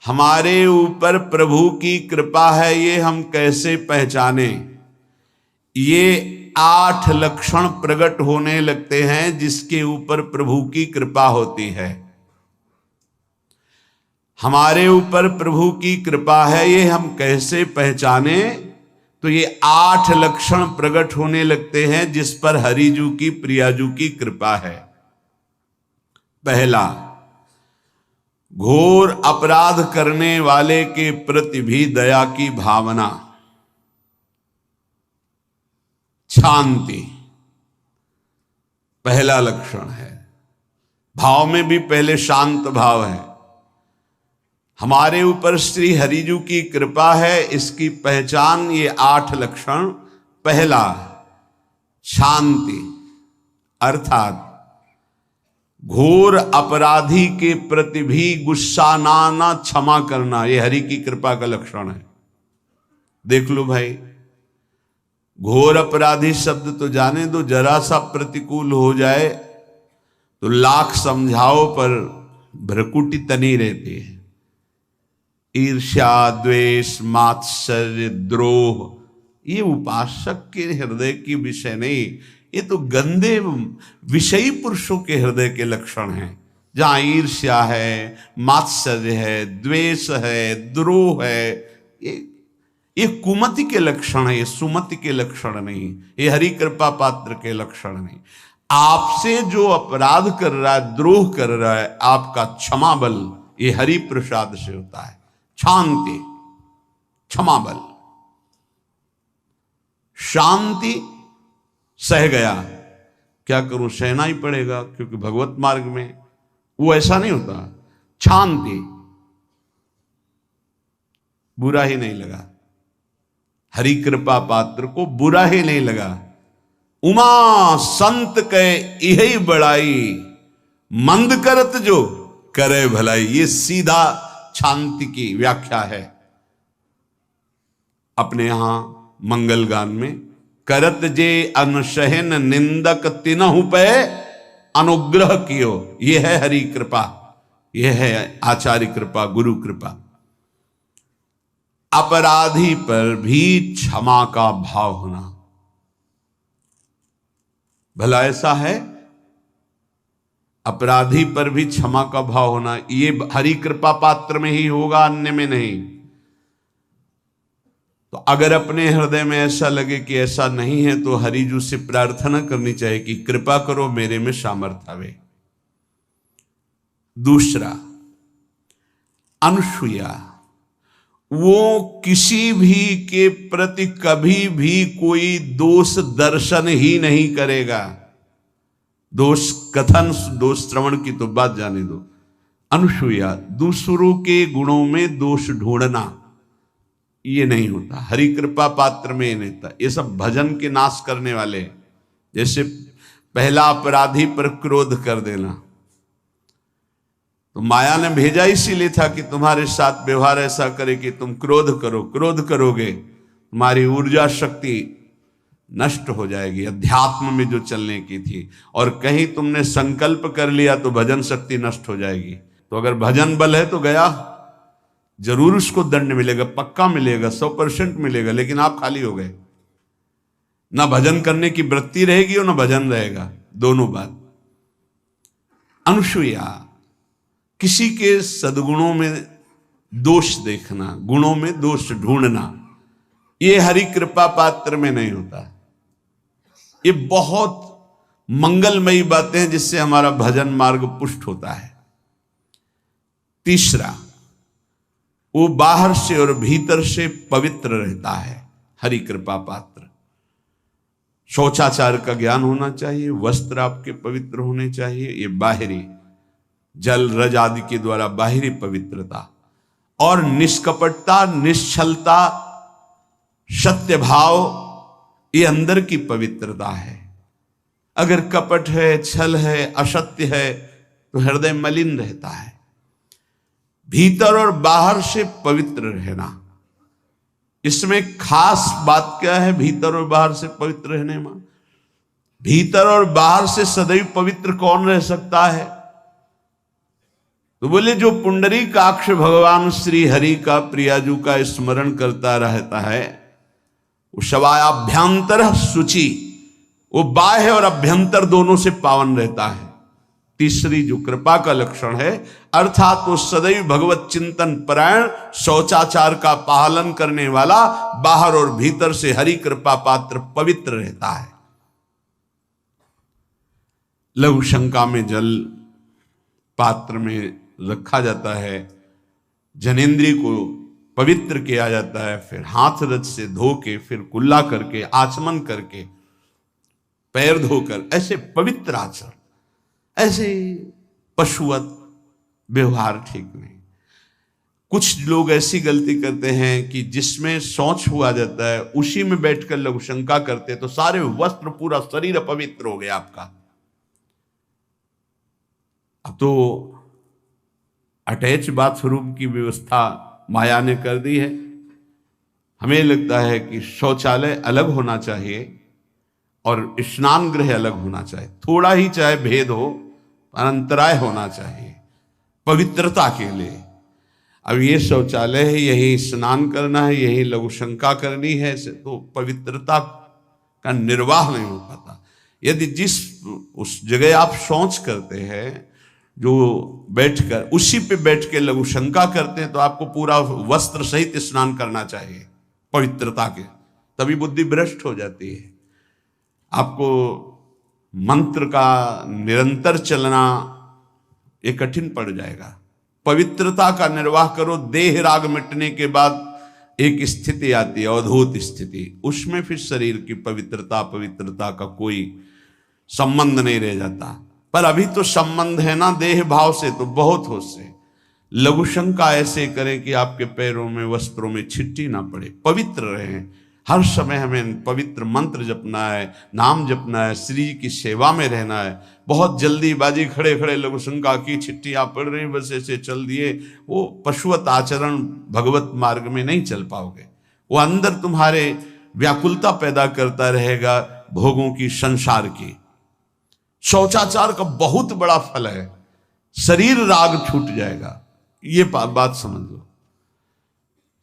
हमारे ऊपर प्रभु की कृपा है ये हम कैसे पहचाने? ये 8 लक्षण प्रकट होने लगते हैं जिसके ऊपर प्रभु की कृपा होती है। हमारे ऊपर प्रभु की कृपा है ये हम कैसे पहचाने? तो ये 8 लक्षण प्रकट होने लगते हैं जिस पर हरिजू की प्रियाजू की कृपा है। पहला, घोर अपराध करने वाले के प्रति भी दया की भावना, शांति पहला लक्षण है। भाव में भी पहले शांत भाव है। हमारे ऊपर श्री हरिजू की कृपा है, इसकी पहचान ये 8 लक्षण। पहला, शांति, अर्थात घोर अपराधी के प्रति भी गुस्सा ना क्षमा करना, ये हरि की कृपा का लक्षण है। देख लो भाई, घोर अपराधी शब्द तो जाने दो, जरा सा प्रतिकूल हो जाए तो लाख समझाओ पर भ्रकुटी तनी रहती है। ईर्ष्या, द्वेष, मात्सर्य, द्रोह, ये उपासक के हृदय की विषय नहीं, ये तो गंदे विषयी पुरुषों के हृदय के लक्षण हैं। जहां ईर्ष्या है, मात्सर्य है, द्वेष है, द्रोह है, ये कुमति के लक्षण है, ये सुमति के लक्षण नहीं, ये हरि कृपा पात्र के लक्षण नहीं। आपसे जो अपराध कर रहा है, द्रोह कर रहा है, आपका क्षमा बल ये हरि प्रसाद से होता है। शांति, क्षमा बल, शांति, सह गया, क्या करूं, सहना ही पड़ेगा क्योंकि भगवत मार्ग में वो ऐसा नहीं होता। शांति, बुरा ही नहीं लगा, हरि कृपा पात्र को बुरा ही नहीं लगा। उमा संत के यही बड़ाई, मंद करत जो करे भलाई, ये सीधा शांति की व्याख्या है। अपने यहां मंगल गान में, करत जे अनुशहन निंदक तिनहु पे अनुग्रह कियो, ये है हरि कृपा, ये है आचार्य कृपा, गुरु कृपा। अपराधी पर भी क्षमा का भाव होना, भला ऐसा है, अपराधी पर भी क्षमा का भाव होना, ये हरि कृपा पात्र में ही होगा, अन्य में नहीं। तो अगर अपने हृदय में ऐसा लगे कि ऐसा नहीं है तो हरिजू से प्रार्थना करनी चाहिए कि कृपा करो, मेरे में सामर्थ्य आवे। दूसरा, अनुसूया, वो किसी भी के प्रति कभी भी कोई दोष दर्शन ही नहीं करेगा। दोष कथन, दोष श्रवण की तो बात जाने दो। अनुसूया, दूसरों के गुणों में दोष ढूंढना ये नहीं होता, हरि कृपा पात्र में ये नहीं था। ये सब भजन के नाश करने वाले, जैसे पहला अपराधी पर क्रोध कर देना, तो माया ने भेजा इसीलिए था कि तुम्हारे साथ व्यवहार ऐसा करे कि तुम क्रोध करो, क्रोध करोगे तुम्हारी ऊर्जा शक्ति नष्ट हो जाएगी, अध्यात्म में जो चलने की थी, और कहीं तुमने संकल्प कर लिया तो भजन शक्ति नष्ट हो जाएगी। तो अगर भजन बल है तो गया, जरूर उसको दंड मिलेगा, पक्का मिलेगा, 100% मिलेगा, लेकिन आप खाली हो गए। ना भजन करने की वृत्ति रहेगी और ना भजन रहेगा, दोनों बात। अनुसूया, किसी के सद्गुणों में दोष देखना, गुणों में दोष ढूंढना, ये हरि कृपा पात्र में नहीं होता। ये बहुत मंगलमयी बातें हैं जिससे हमारा भजन मार्ग पुष्ट होता है। तीसरा, वो बाहर से और भीतर से पवित्र रहता है, हरि कृपा पात्र। शौचाचार का ज्ञान होना चाहिए, वस्त्र आपके पवित्र होने चाहिए, ये बाहरी जल रज आदि के द्वारा बाहरी पवित्रता, और निष्कपटता, निश्चलता, सत्य भाव, ये अंदर की पवित्रता है। अगर कपट है, छल है, असत्य है तो हृदय मलिन रहता है। भीतर और बाहर से पवित्र रहना, इसमें खास बात क्या है? भीतर और बाहर से पवित्र रहने में, भीतर और बाहर से सदैव पवित्र कौन रह सकता है? तो बोले जो पुंडरीकाक्ष भगवान श्री हरि का प्रियाजू का स्मरण करता रहता है वो शवायाभ्यंतर शुचि, वो बाह्य और अभ्यंतर दोनों से पावन रहता है। तीसरी जो कृपा का लक्षण है अर्थात वो सदैव भगवत चिंतन परायण, शौचाचार का पालन करने वाला, बाहर और भीतर से हरि कृपा पात्र पवित्र रहता है। लघु शंका में जल पात्र में रखा जाता है, जनेंद्रिय को पवित्र किया जाता है, फिर हाथ रज से धो के, फिर कुल्ला करके, आचमन करके, पैर धोकर, ऐसे पवित्र आचरण, ऐसे पशुवत व्यवहार ठीक नहीं। कुछ लोग ऐसी गलती करते हैं कि जिसमें शौच हुआ जाता है उसी में बैठकर लघु शंका करते हैं, तो सारे वस्त्र, पूरा शरीर अपवित्र हो गया आपका। अब तो अटैच बाथरूम की व्यवस्था माया ने कर दी है। हमें लगता है कि शौचालय अलग होना चाहिए और स्नान गृह अलग होना चाहिए, थोड़ा ही चाहे भेद हो, अंतराय होना चाहिए पवित्रता के लिए। अब ये शौचालय है, यही स्नान करना है, यही लघु शंका करनी है, तो पवित्रता का निर्वाह नहीं हो पाता। यदि जिस उस जगह आप शौच करते हैं, जो बैठकर उसी पे बैठ के लघु शंका करते हैं, तो आपको पूरा वस्त्र सहित स्नान करना चाहिए पवित्रता के, तभी बुद्धि भ्रष्ट हो जाती है। आपको मंत्र का निरंतर चलना ये कठिन पड़ जाएगा। पवित्रता का निर्वाह करो। देह राग मिटने के बाद एक स्थिति आती है, अवधूत स्थिति, उसमें फिर शरीर की पवित्रता का कोई संबंध नहीं रह जाता। पर अभी तो संबंध है ना देह भाव से, तो बहुत हो से लघु शंका ऐसे करें कि आपके पैरों में, वस्त्रों में छिट्टी ना पड़े, पवित्र रहें। हर समय हमें पवित्र मंत्र जपना है, नाम जपना है, श्री की सेवा में रहना है। बहुत जल्दीबाजी खड़े खड़े लघु शंका की, छिट्टियां पड़ रही, बस ऐसे चल दिए, वो पशुवत आचरण भगवत मार्ग में नहीं चल पाओगे। वो अंदर तुम्हारे व्याकुलता पैदा करता रहेगा, भोगों की, संसार की। शौचाचार का बहुत बड़ा फल है, शरीर राग छूट जाएगा। ये बात समझ लो,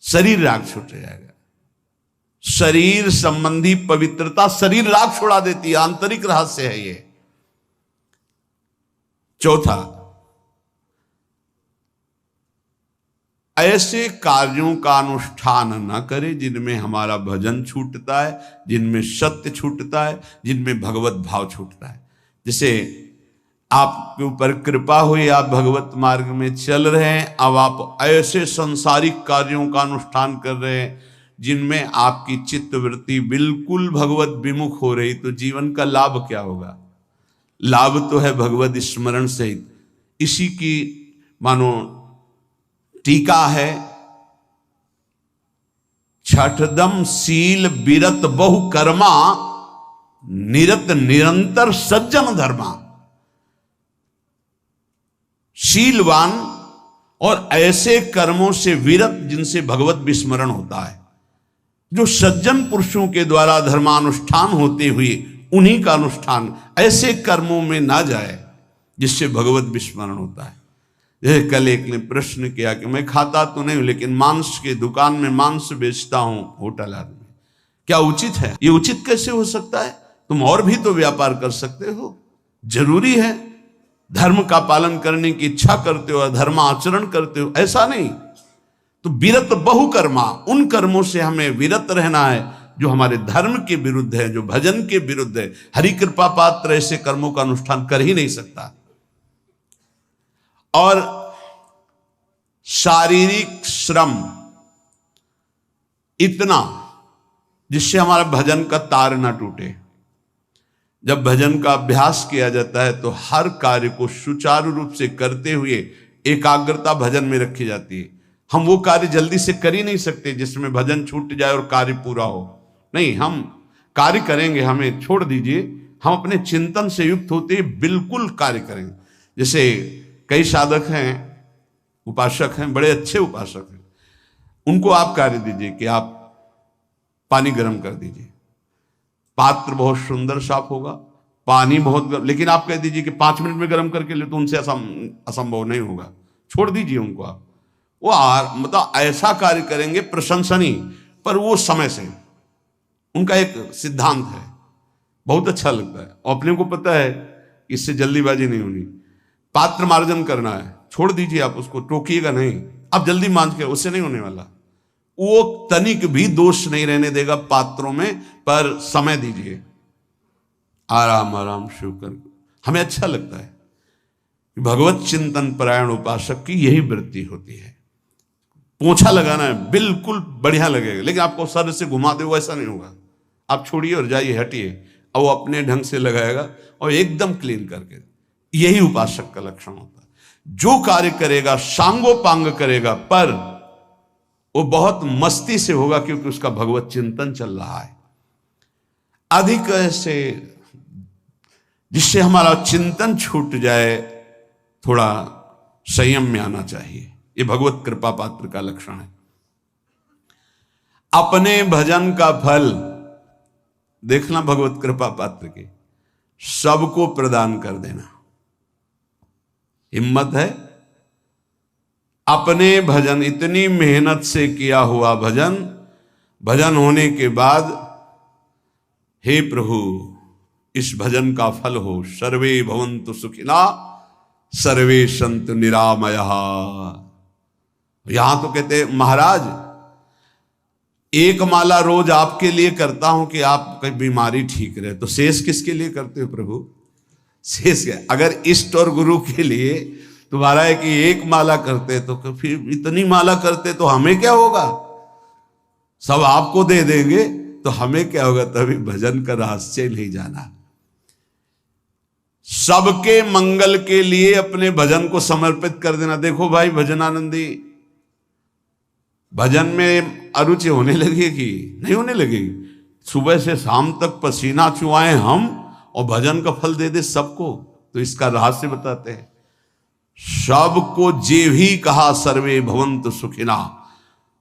शरीर राग छूट जाएगा। शरीर संबंधी पवित्रता शरीर राग छोड़ा देती है, आंतरिक रहस्य है ये। चौथा, ऐसे कार्यों का अनुष्ठान न करें जिनमें हमारा भजन छूटता है, जिनमें सत्य छूटता है, जिनमें भगवत भाव छूटता है। जैसे आपके ऊपर कृपा हुई, आप भगवत मार्ग में चल रहे हैं, अब आप ऐसे संसारिक कार्यों का अनुष्ठान कर रहे हैं जिनमें आपकी चित्तवृत्ति बिल्कुल भगवत विमुख हो रही, तो जीवन का लाभ क्या होगा? लाभ तो है भगवत स्मरण सहित। इसी की मानो टीका है, छठदम शील बिरत बहु कर्मा, निरत निरंतर सज्जन धर्मा। शीलवान और ऐसे कर्मों से विरत जिनसे भगवत विस्मरण होता है, जो सज्जन पुरुषों के द्वारा धर्मानुष्ठान होते हुए उन्हीं का अनुष्ठान, ऐसे कर्मों में ना जाए जिससे भगवत विस्मरण होता है। जैसे कल एक ने प्रश्न किया कि मैं खाता तो नहीं हूं लेकिन मांस की दुकान में मांस बेचता हूं, होटल आदमी, क्या उचित है? ये उचित कैसे हो सकता है? तुम और भी तो व्यापार कर सकते हो। जरूरी है धर्म का पालन करने की इच्छा करते हो, धर्म आचरण करते हो, ऐसा नहीं। तो विरत बहुकर्मा, उन कर्मों से हमें विरत रहना है जो हमारे धर्म के विरुद्ध है, जो भजन के विरुद्ध है। हरि कृपा पात्र ऐसे कर्मों का अनुष्ठान कर ही नहीं सकता। और शारीरिक श्रम इतना जिससे हमारा भजन का तार ना टूटे। जब भजन का अभ्यास किया जाता है तो हर कार्य को सुचारू रूप से करते हुए एकाग्रता भजन में रखी जाती है। हम वो कार्य जल्दी से कर ही नहीं सकते जिसमें भजन छूट जाए और कार्य पूरा हो। नहीं, हम कार्य करेंगे, हमें छोड़ दीजिए, हम अपने चिंतन से युक्त होते बिल्कुल कार्य करेंगे। जैसे कई साधक हैं, उपासक हैं, बड़े अच्छे उपासक हैं, उनको आप कार्य दीजिए कि आप पानी गर्म कर दीजिए, पात्र बहुत सुंदर साफ होगा, पानी बहुत गर्म, लेकिन आप कह दीजिए कि 5 मिनट में गर्म करके ले, तो उनसे असंभव नहीं होगा, छोड़ दीजिए उनको आप। वो मतलब ऐसा कार्य करेंगे प्रशंसनीय, पर वो समय से, उनका एक सिद्धांत है, बहुत अच्छा लगता है। और अपने को पता है इससे जल्दीबाजी नहीं होनी, पात्र मार्जन करना है, छोड़ दीजिए आप उसको, टोकिएगा नहीं। आप जल्दी मांझ के, उससे नहीं होने वाला। वो तनिक भी दोष नहीं रहने देगा पात्रों में, पर समय दीजिए, आराम आराम शिव कर। हमें अच्छा लगता है, भगवत चिंतन परायण उपासक की यही वृत्ति होती है। पोछा लगाना है, बिल्कुल बढ़िया लगेगा, लेकिन आपको सर से घुमा दे वो ऐसा नहीं होगा। आप छोड़िए और जाइए, हटिए, और वो अपने ढंग से लगाएगा और एकदम क्लीन करके। यही उपासक का लक्षण होता है। जो कार्य करेगा सांगोपांग करेगा, पर वो बहुत मस्ती से होगा, क्योंकि उसका भगवत चिंतन चल रहा है। अधिक ऐसे जिससे हमारा चिंतन छूट जाए, थोड़ा संयम में आना चाहिए। ये भगवत कृपा पात्र का लक्षण है। अपने भजन का फल देखना, भगवत कृपा पात्र के सबको प्रदान कर देना। हिम्मत है, अपने भजन, इतनी मेहनत से किया हुआ भजन, भजन होने के बाद, हे प्रभु इस भजन का फल हो, सर्वे भवन्तु सुखिना सर्वे सन्तु निरामयः। यहां तो कहते हैं महाराज, एक माला रोज आपके लिए करता हूं कि आपकी बीमारी ठीक रहे, तो शेष किसके लिए करते हो प्रभु? शेष क्या? अगर इष्ट और गुरु के लिए तुम्हारा है कि एक माला करते, तो फिर इतनी माला करते तो हमें क्या होगा? सब आपको दे देंगे तो हमें क्या होगा? तभी भजन का रहस्य नहीं जाना। सबके मंगल के लिए अपने भजन को समर्पित कर देना। देखो भाई भजनानंदी, भजन में अरुचि होने लगेगी? नहीं होने लगेगी। सुबह से शाम तक पसीना चुआए हम, और भजन का फल दे दे सबको। तो इसका रहस्य बताते हैं। सबको जे भी कहा सर्वे भवन्तु सुखिना,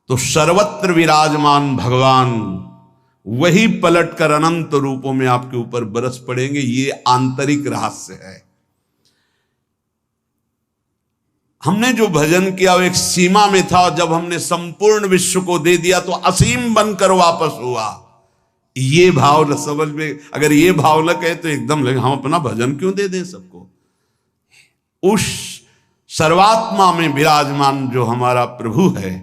तो सर्वत्र विराजमान भगवान वही पलटकर अनंत रूपों में आपके ऊपर बरस पड़ेंगे। ये आंतरिक रहस्य है। हमने जो भजन किया वो एक सीमा में था, और जब हमने संपूर्ण विश्व को दे दिया तो असीम बनकर वापस हुआ। ये भाव न समझ में, अगर ये भाव न कहे तो एकदम लगे हम अपना भजन क्यों दे दें सबको। उस सर्वात्मा में विराजमान जो हमारा प्रभु है,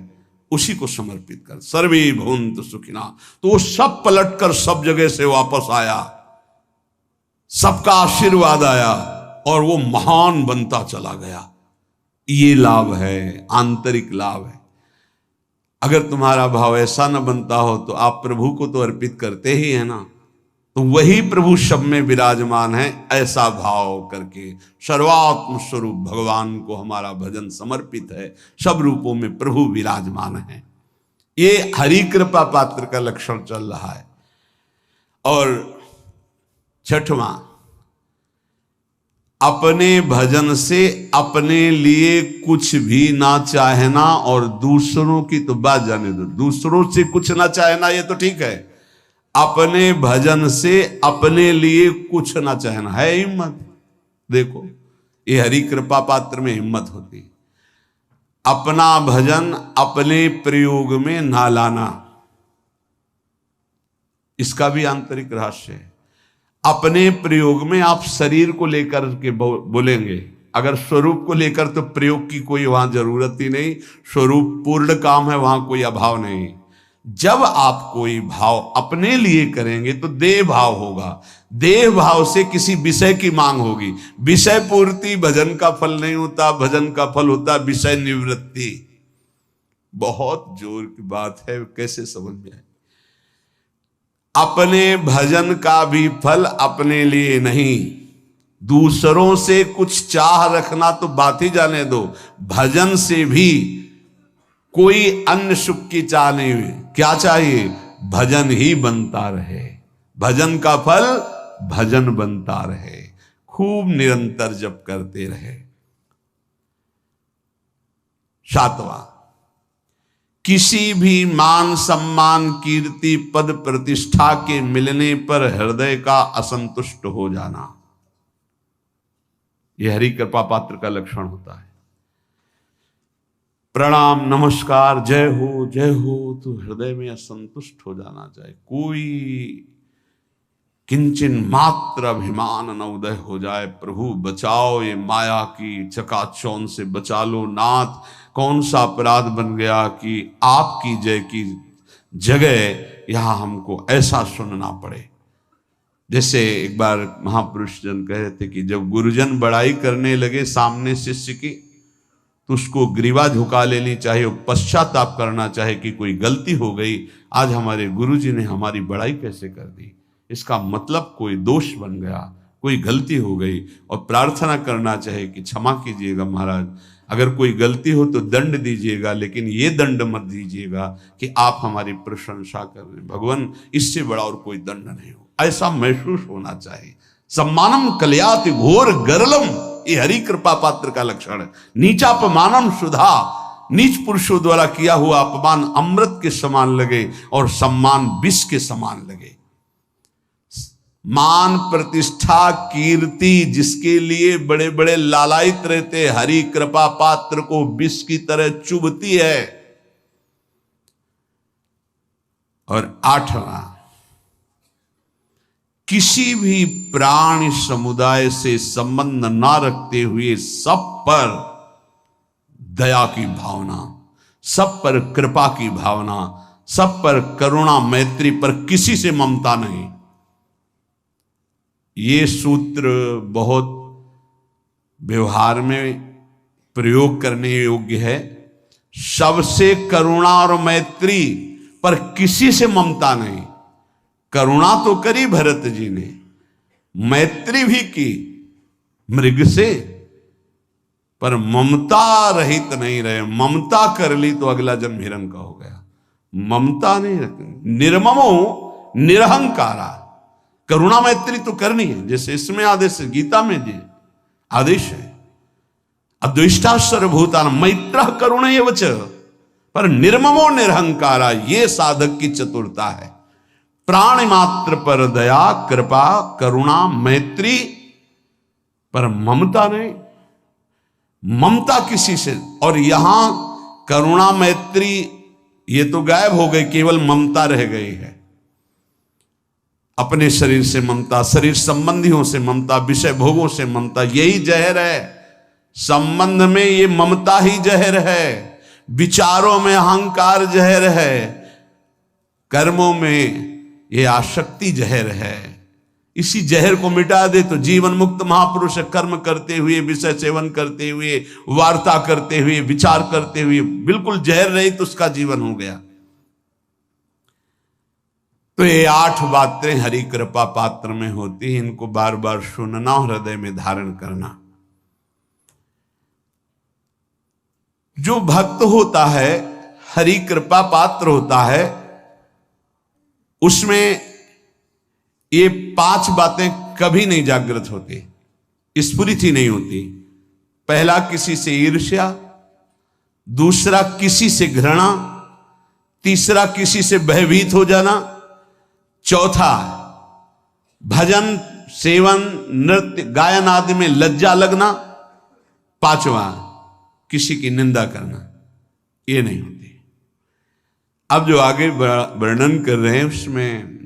उसी को समर्पित कर। सर्वे भवन्तु सुखिना, तो वो सब पलटकर सब जगह से वापस आया, सबका आशीर्वाद आया, और वो महान बनता चला गया। ये लाभ है, आंतरिक लाभ है। अगर तुम्हारा भाव ऐसा न बनता हो तो आप प्रभु को तो अर्पित करते ही है ना, तो वही प्रभु सब में विराजमान है। ऐसा भाव करके सर्वात्म स्वरूप भगवान को हमारा भजन समर्पित है। सब रूपों में प्रभु विराजमान है। ये हरि कृपा पात्र का लक्षण चल रहा है। और छठवां, अपने भजन से अपने लिए कुछ भी ना चाहना, और दूसरों की तो बात जाने दो, दूसरों से कुछ ना चाहना ये तो ठीक है। अपने भजन से अपने लिए कुछ ना चाहना है हिम्मत। देखो ये हरि कृपा पात्र में हिम्मत होती है। अपना भजन अपने प्रयोग में ना लाना, इसका भी आंतरिक रहस्य है। अपने प्रयोग में आप शरीर को लेकर के बोलेंगे, अगर स्वरूप को लेकर तो प्रयोग की कोई वहां जरूरत ही नहीं। स्वरूप पूर्ण काम है, वहां कोई अभाव नहीं। जब आप कोई भाव अपने लिए करेंगे तो देह भाव होगा। देह भाव से किसी विषय की मांग होगी। विषय पूर्ति भजन का फल नहीं होता, भजन का फल होता विषय निवृत्ति। बहुत जोर की बात है, कैसे समझ में आए? अपने भजन का भी फल अपने लिए नहीं, दूसरों से कुछ चाह रखना तो बात ही जाने दो। भजन से भी कोई अन्य सुख की चाह नहीं हुई। क्या चाहिए? भजन ही बनता रहे, भजन का फल भजन बनता रहे, खूब निरंतर जप करते रहे। सातवां, किसी भी मान सम्मान कीर्ति पद प्रतिष्ठा के मिलने पर हृदय का असंतुष्ट हो जाना। यह हरि कृपा पात्र का लक्षण होता है। प्रणाम नमस्कार जय हो तो हृदय में असंतुष्ट हो जाना चाहिए। कोई किंचन मात्र अभिमान न उदय हो जाए। प्रभु बचाओ, ये माया की चकाचौंध से बचा लो नाथ। कौन सा अपराध बन गया कि आपकी जय की जगह यहां हमको ऐसा सुनना पड़े। जैसे एक बार महापुरुष जन कह रहे थे कि जब गुरुजन बड़ाई करने लगे सामने शिष्य की, तो उसको ग्रीवा झुका लेनी चाहिए और पश्चाताप करना चाहिए कि कोई गलती हो गई, आज हमारे गुरुजी ने हमारी बड़ाई कैसे कर दी। इसका मतलब कोई दोष बन गया, कोई गलती हो गई, और प्रार्थना करना चाहिए कि क्षमा कीजिएगा महाराज, अगर कोई गलती हो तो दंड दीजिएगा, लेकिन ये दंड मत दीजिएगा कि आप हमारी प्रशंसा कर रहे हैं। भगवान, इससे बड़ा और कोई दंड नहीं हो, ऐसा महसूस होना चाहिए। सम्मानम कल्याति घोर गरलम, ये हरि कृपा पात्र का लक्षण है। नीचापमानम सुधा, नीच पुरुषों द्वारा किया हुआ अपमान अमृत के समान लगे और सम्मान विष के समान लगे। मान प्रतिष्ठा कीर्ति जिसके लिए बड़े बड़े लालायित रहते, हरि कृपा पात्र को विष की तरह चुभती है। और 8वां, किसी भी प्राणी समुदाय से संबंध ना रखते हुए सब पर दया की भावना, सब पर कृपा की भावना, सब पर करुणा मैत्री, पर किसी से ममता नहीं। ये सूत्र बहुत व्यवहार में प्रयोग करने योग्य है। सबसे करुणा और मैत्री, पर किसी से ममता नहीं। करुणा तो करी भरत जी ने, मैत्री भी की मृग से, पर ममता रहित नहीं रहे। ममता कर ली तो अगला जन्म हिरण का हो गया। ममता नहीं रखनी। निर्ममो निरहंकारा, करुणा मैत्री तो करनी है, जैसे इसमें आदेश है, गीता में जी आदेश है, अद्वेष्टा सर्वभूतान मैत्र करुणैव च, पर निर्ममो निरहंकारा, ये साधक की चतुरता है। प्राणी मात्र पर दया कृपा करुणा मैत्री, पर ममता नहीं। ममता किसी से, और यहां करुणा मैत्री ये तो गायब हो गई, केवल ममता रह गई है। अपने शरीर से ममता, शरीर संबंधियों से ममता, विषय भोगों से ममता, यही जहर है। संबंध में ये ममता ही जहर है, विचारों में अहंकार जहर है, कर्मों में ये आसक्ति जहर है। इसी जहर को मिटा दे तो जीवन मुक्त महापुरुष कर्म करते हुए, विषय सेवन करते हुए, वार्ता करते हुए, विचार करते हुए, बिल्कुल जहर रहित तो उसका जीवन हो गया। तो ये 8 बातें हरि कृपा पात्र में होती हैं, इनको बार बार सुनना, हृदय में धारण करना। जो भक्त होता है, हरि कृपा पात्र होता है, उसमें ये 5 बातें कभी नहीं जागृत होती, स्फुरित ही नहीं होती। पहला, किसी से ईर्ष्या। दूसरा, किसी से घृणा। तीसरा, किसी से भयभीत हो जाना। चौथा, भजन सेवन नृत्य गायन आदि में लज्जा लगना। 5वां, किसी की निंदा करना। ये नहीं होती। अब जो आगे वर्णन कर रहे हैं उसमें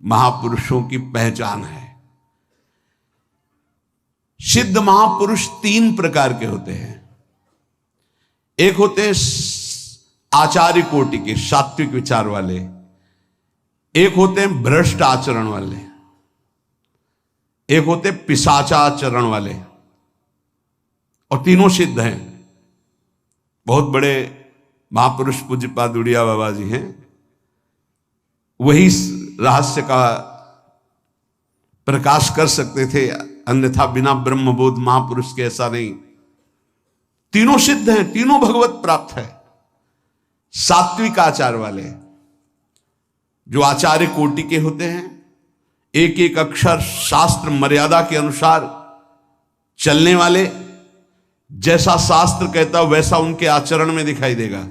महापुरुषों की पहचान है। सिद्ध महापुरुष 3 प्रकार के होते हैं। एक होते हैं आचार्य कोटि के, सात्विक विचार वाले। एक होते हैं भ्रष्ट आचरण वाले। एक होते पिशाचाचरण वाले। और तीनों सिद्ध हैं। बहुत बड़े महापुरुष पूज्यपाद उड़िया बाबा जी हैं, वही रहस्य का प्रकाश कर सकते थे, अन्यथा बिना ब्रह्मबोध महापुरुष के ऐसा नहीं। तीनों सिद्ध हैं, तीनों भगवत प्राप्त है। सात्विक आचार वाले, जो आचार्य कोटि के होते हैं, एक एक अक्षर शास्त्र मर्यादा के अनुसार चलने वाले, जैसा शास्त्र कहता वैसा उनके आचरण में दिखाई देगा,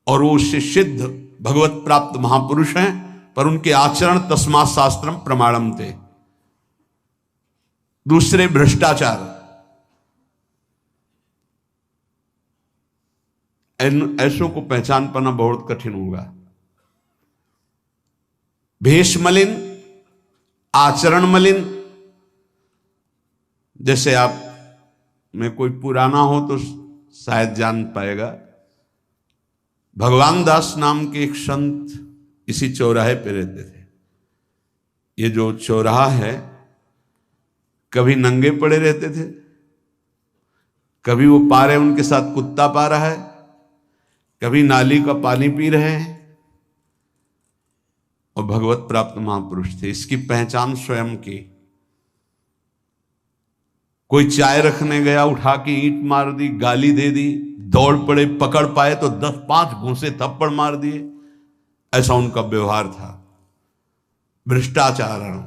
और वो उससे सिद्ध भगवत प्राप्त महापुरुष हैं, पर उनके आचरण तस्मात् शास्त्रम प्रमाणम थे। दूसरे भ्रष्टाचार, ऐसों को पहचान पाना बहुत कठिन होगा। भेष मलिन, आचरण मलिन। जैसे आप में कोई पुराना हो तो शायद जान पाएगा, भगवान दास नाम के एक संत इसी चौराहे पे रहते थे। ये जो चौराहा है, कभी नंगे पड़े रहते थे, कभी वो पा रहे उनके साथ कुत्ता पा रहा है, कभी नाली का पानी पी रहे हैं, और भगवत प्राप्त महापुरुष थे। इसकी पहचान स्वयं की। कोई चाय रखने गया, उठा के ईंट मार दी, गाली दे दी, दौड़ पड़े, पकड़ पाए तो 10-5 घूंसे थप्पड़ मार दिए। ऐसा उनका व्यवहार था, भ्रष्टाचारण।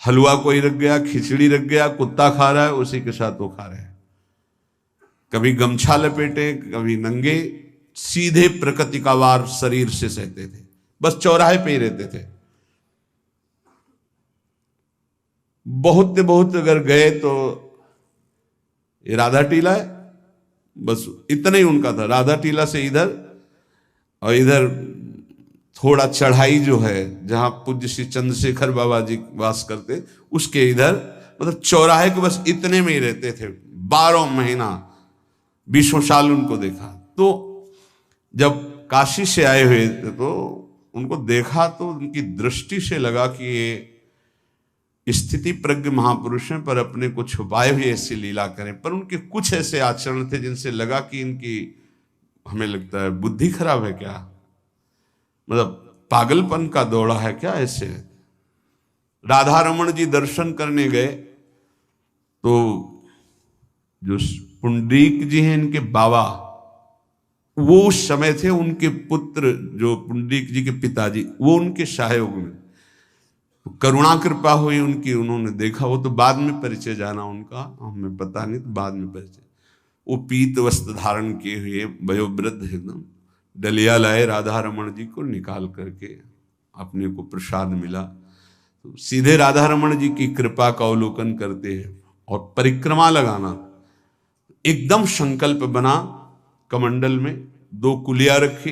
हलवा कोई रख गया, खिचड़ी रख गया, कुत्ता खा रहा है, उसी के साथ वो खा रहे हैं। कभी गमछा लपेटे, कभी नंगे, सीधे प्रकृति का वार शरीर से सहते थे, बस चौराहे पे ही रहते थे। बहुत अगर गए तो ये राधा टीला है, बस इतना ही उनका था। राधा टीला से इधर, और इधर थोड़ा चढ़ाई जो है जहां पूज्य श्री चंद्रशेखर बाबा जी वास करते, उसके इधर, मतलब चौराहे के बस इतने में ही रहते थे 12 महीना, 20 साल उनको देखा। तो जब काशी से आए हुए थे तो उनको देखा तो उनकी दृष्टि से लगा कि ये स्थिति प्रज्ञ महापुरुष हैं, पर अपने को छुपाए हुए ऐसी लीला करें। पर उनके कुछ ऐसे आचरण थे जिनसे लगा कि इनकी, हमें लगता है, बुद्धि खराब है क्या, मतलब पागलपन का दौड़ा है क्या। ऐसे राधा रमन जी दर्शन करने गए तो जो पुंडरीक जी हैं इनके बाबा, वो उस समय थे, उनके पुत्र जो पुंडरीक जी के पिताजी, वो उनके सहयोग में, करुणा कृपा हुई उनकी, उन्होंने देखा। वो तो बाद में परिचय जाना उनका, हमें पता नहीं, तो बाद में परिचय। वो पीत वस्त्र धारण किए हुए वयोवृद्ध एकदम डलिया लाए, राधा रमन जी को निकाल करके अपने को प्रसाद मिला। तो सीधे राधा रमन जी की कृपा का अवलोकन करते हैं और परिक्रमा लगाना। एकदम संकल्प बना, कमंडल में 2 कुलिया रखी,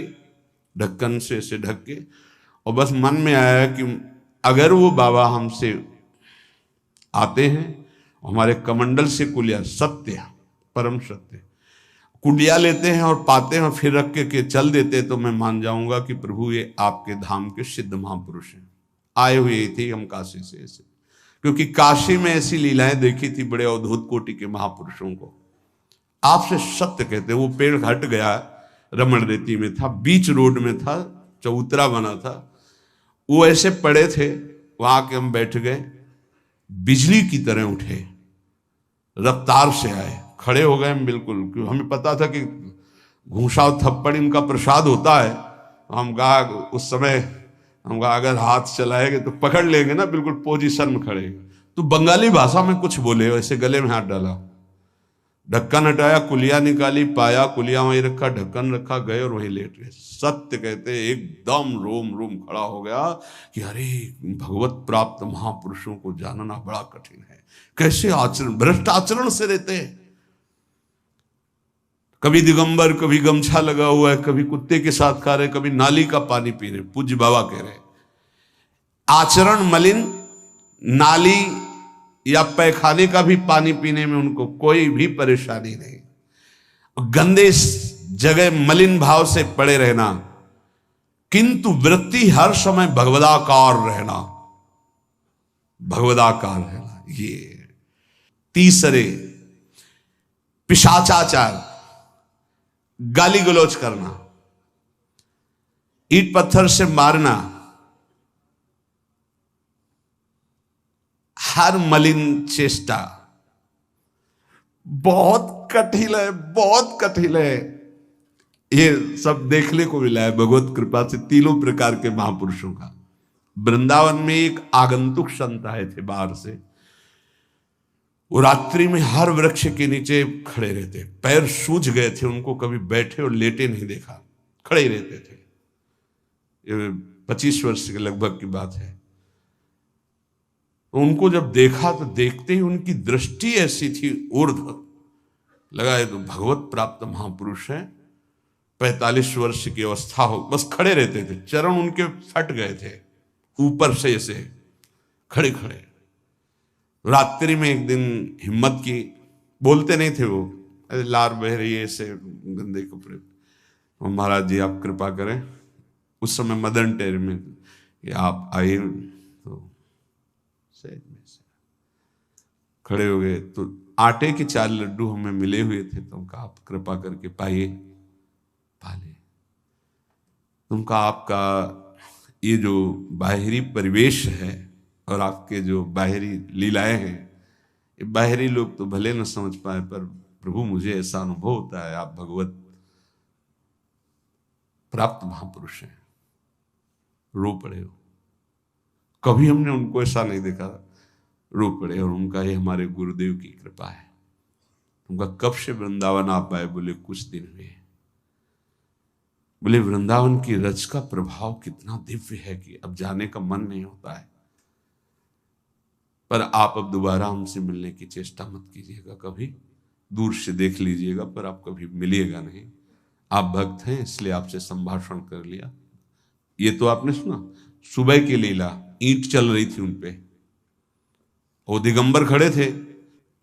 ढक्कन से ऐसे ढक के, और बस मन में आया कि अगर वो बाबा हमसे आते हैं, हमारे कमंडल से कुलिया, सत्य, परम सत्य, कुलिया लेते हैं और पाते हैं और फिर रख के चल देते, तो मैं मान जाऊंगा कि प्रभु ये आपके धाम के सिद्ध महापुरुष हैं, आए हुए थे हम काशी से ऐसे। क्योंकि काशी में ऐसी लीलाएं देखी थी बड़े अवधूत कोटि के महापुरुषों को। आपसे सत्य कहते, वो पेड़ हट गया, रमण रेती में था, बीच रोड में था, चबूतरा बना था, वो ऐसे पड़े थे, वहां के हम बैठ गए, बिजली की तरह उठे, रफ्तार से आए, खड़े हो गए हम बिल्कुल, क्योंकि हमें पता था कि घूंसा और थप्पड़ इनका प्रसाद होता है। हम कहा उस समय, हम कहा अगर हाथ चलाएंगे तो पकड़ लेंगे ना, बिल्कुल पोजीशन में खड़े। तो बंगाली भाषा में कुछ बोले, वैसे गले में हाथ डाला, ढक्कन हटाया, कुलिया निकाली, पाया, कुलिया वहीं रखा, ढक्कन रखा, गए और वहीं लेट गए। सत्य कहते एकदम रोम रोम खड़ा हो गया कि अरे भगवत प्राप्त महापुरुषों को जानना बड़ा कठिन है, कैसे आचरण, भ्रष्ट आचरण से रहते हैं। कभी दिगंबर, कभी गमछा लगा हुआ है, कभी कुत्ते के साथ खा रहे, कभी नाली का पानी पी रहे। पूज्य बाबा कह रहे आचरण मलिन, नाली या पैखाने का भी पानी पीने में उनको कोई भी परेशानी नहीं। गंदे जगह मलिन भाव से पड़े रहना, किंतु वृत्ति हर समय भगवदाकार रहना, भगवदाकार रहना। ये तीसरे, पिशाचाचार, गाली गलौज करना, ईंट पत्थर से मारना, हर मलिन चेष्टा बहुत कठिन है, बहुत कठिन है। ये सब देखने को मिला है भगवत कृपा से तीनों प्रकार के महापुरुषों का। वृंदावन में एक आगंतुक संत आए थे बाहर से, वो रात्रि में हर वृक्ष के नीचे खड़े रहते, पैर सूज गए थे, उनको कभी बैठे और लेटे नहीं देखा, खड़े ही रहते थे। ये 25 वर्ष के लगभग की बात है। उनको जब देखा तो देखते ही उनकी दृष्टि ऐसी थी ऊर्ध्व, लगा ये तो भगवत प्राप्त महापुरुष है। 45 वर्ष की अवस्था हो, बस खड़े रहते थे, चरण उनके फट गए थे ऊपर से ऐसे खड़े खड़े। रात्रि में एक दिन हिम्मत की, बोलते नहीं थे वो, अरे लार बह रही है ऐसे गंदे कपड़े, तो महाराज जी आप कृपा करें। उस समय मदन टेर में कि आप आइए, तो सहज में से खड़े हो गए। तो आटे के 4 लड्डू हमें मिले हुए थे, तो उनका आप कृपा करके पाइए, पाले। तुमका आपका ये जो बाहरी परिवेश है और आपके जो बाहरी लीलाएं हैं, ये बाहरी लोग तो भले न समझ पाए, पर प्रभु मुझे ऐसा अनुभव होता है आप भगवत प्राप्त महापुरुष हैं। रो पड़े हो, कभी हमने उनको ऐसा नहीं देखा, रो पड़े। और उनका ये हमारे गुरुदेव की कृपा है। उनका कब से वृंदावन आप आए? बोले कुछ दिन हुए। बोले वृंदावन की रज का प्रभाव कितना दिव्य है कि अब जाने का मन नहीं होता है। पर आप अब दोबारा हमसे मिलने की चेष्टा मत कीजिएगा, कभी दूर से देख लीजिएगा, पर आप कभी मिलिएगा नहीं। आप भक्त हैं इसलिए आपसे संभाषण कर लिया। ये तो आपने सुना सुबह की लीला, ईंट चल रही थी उनपे, वो दिगंबर खड़े थे,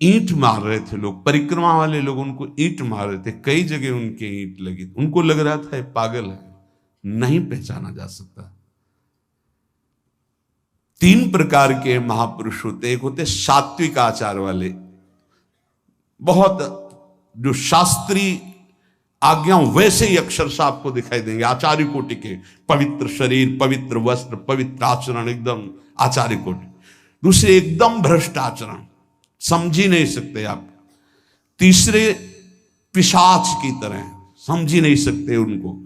ईंट मार रहे थे लोग, परिक्रमा वाले लोग उनको ईंट मार रहे थे, कई जगह उनके ईंट लगी। उनको लग रहा था ये पागल है, नहीं पहचाना जा सकता। 3 प्रकार के महापुरुष होते। एक होते सात्विक आचार वाले, बहुत जो शास्त्रीय आज्ञा वैसे ही अक्षरशः आपको दिखाई देंगे, आचार्य कोटि के, पवित्र शरीर, पवित्र वस्त्र, पवित्र आचरण, एकदम आचार्य कोटि। दूसरे एकदम भ्रष्ट आचरण, समझ ही नहीं सकते आप। तीसरे पिशाच की तरह, समझ ही नहीं सकते उनको।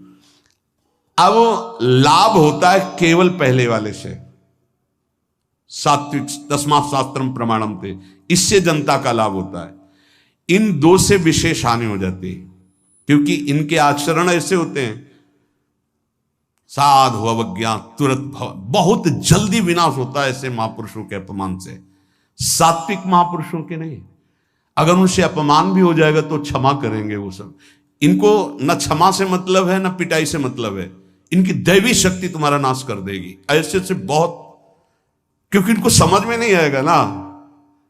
अब लाभ होता है केवल पहले वाले से, सात्विक तस्मात् शास्त्रम प्रमाणम थे, इससे जनता का लाभ होता है। इन 2 से विशेष हानि हो जाती है, क्योंकि इनके आचरण ऐसे होते हैं, साधु अवज्ञा तुरंत भव, बहुत जल्दी विनाश होता है ऐसे महापुरुषों के अपमान से। सात्विक महापुरुषों के नहीं, अगर उनसे अपमान भी हो जाएगा तो क्षमा करेंगे वो सब। इनको न क्षमा से मतलब है, न पिटाई से मतलब है, इनकी दैवी शक्ति तुम्हारा नाश कर देगी। ऐसे से बहुत, क्योंकि इनको समझ में नहीं आएगा ना।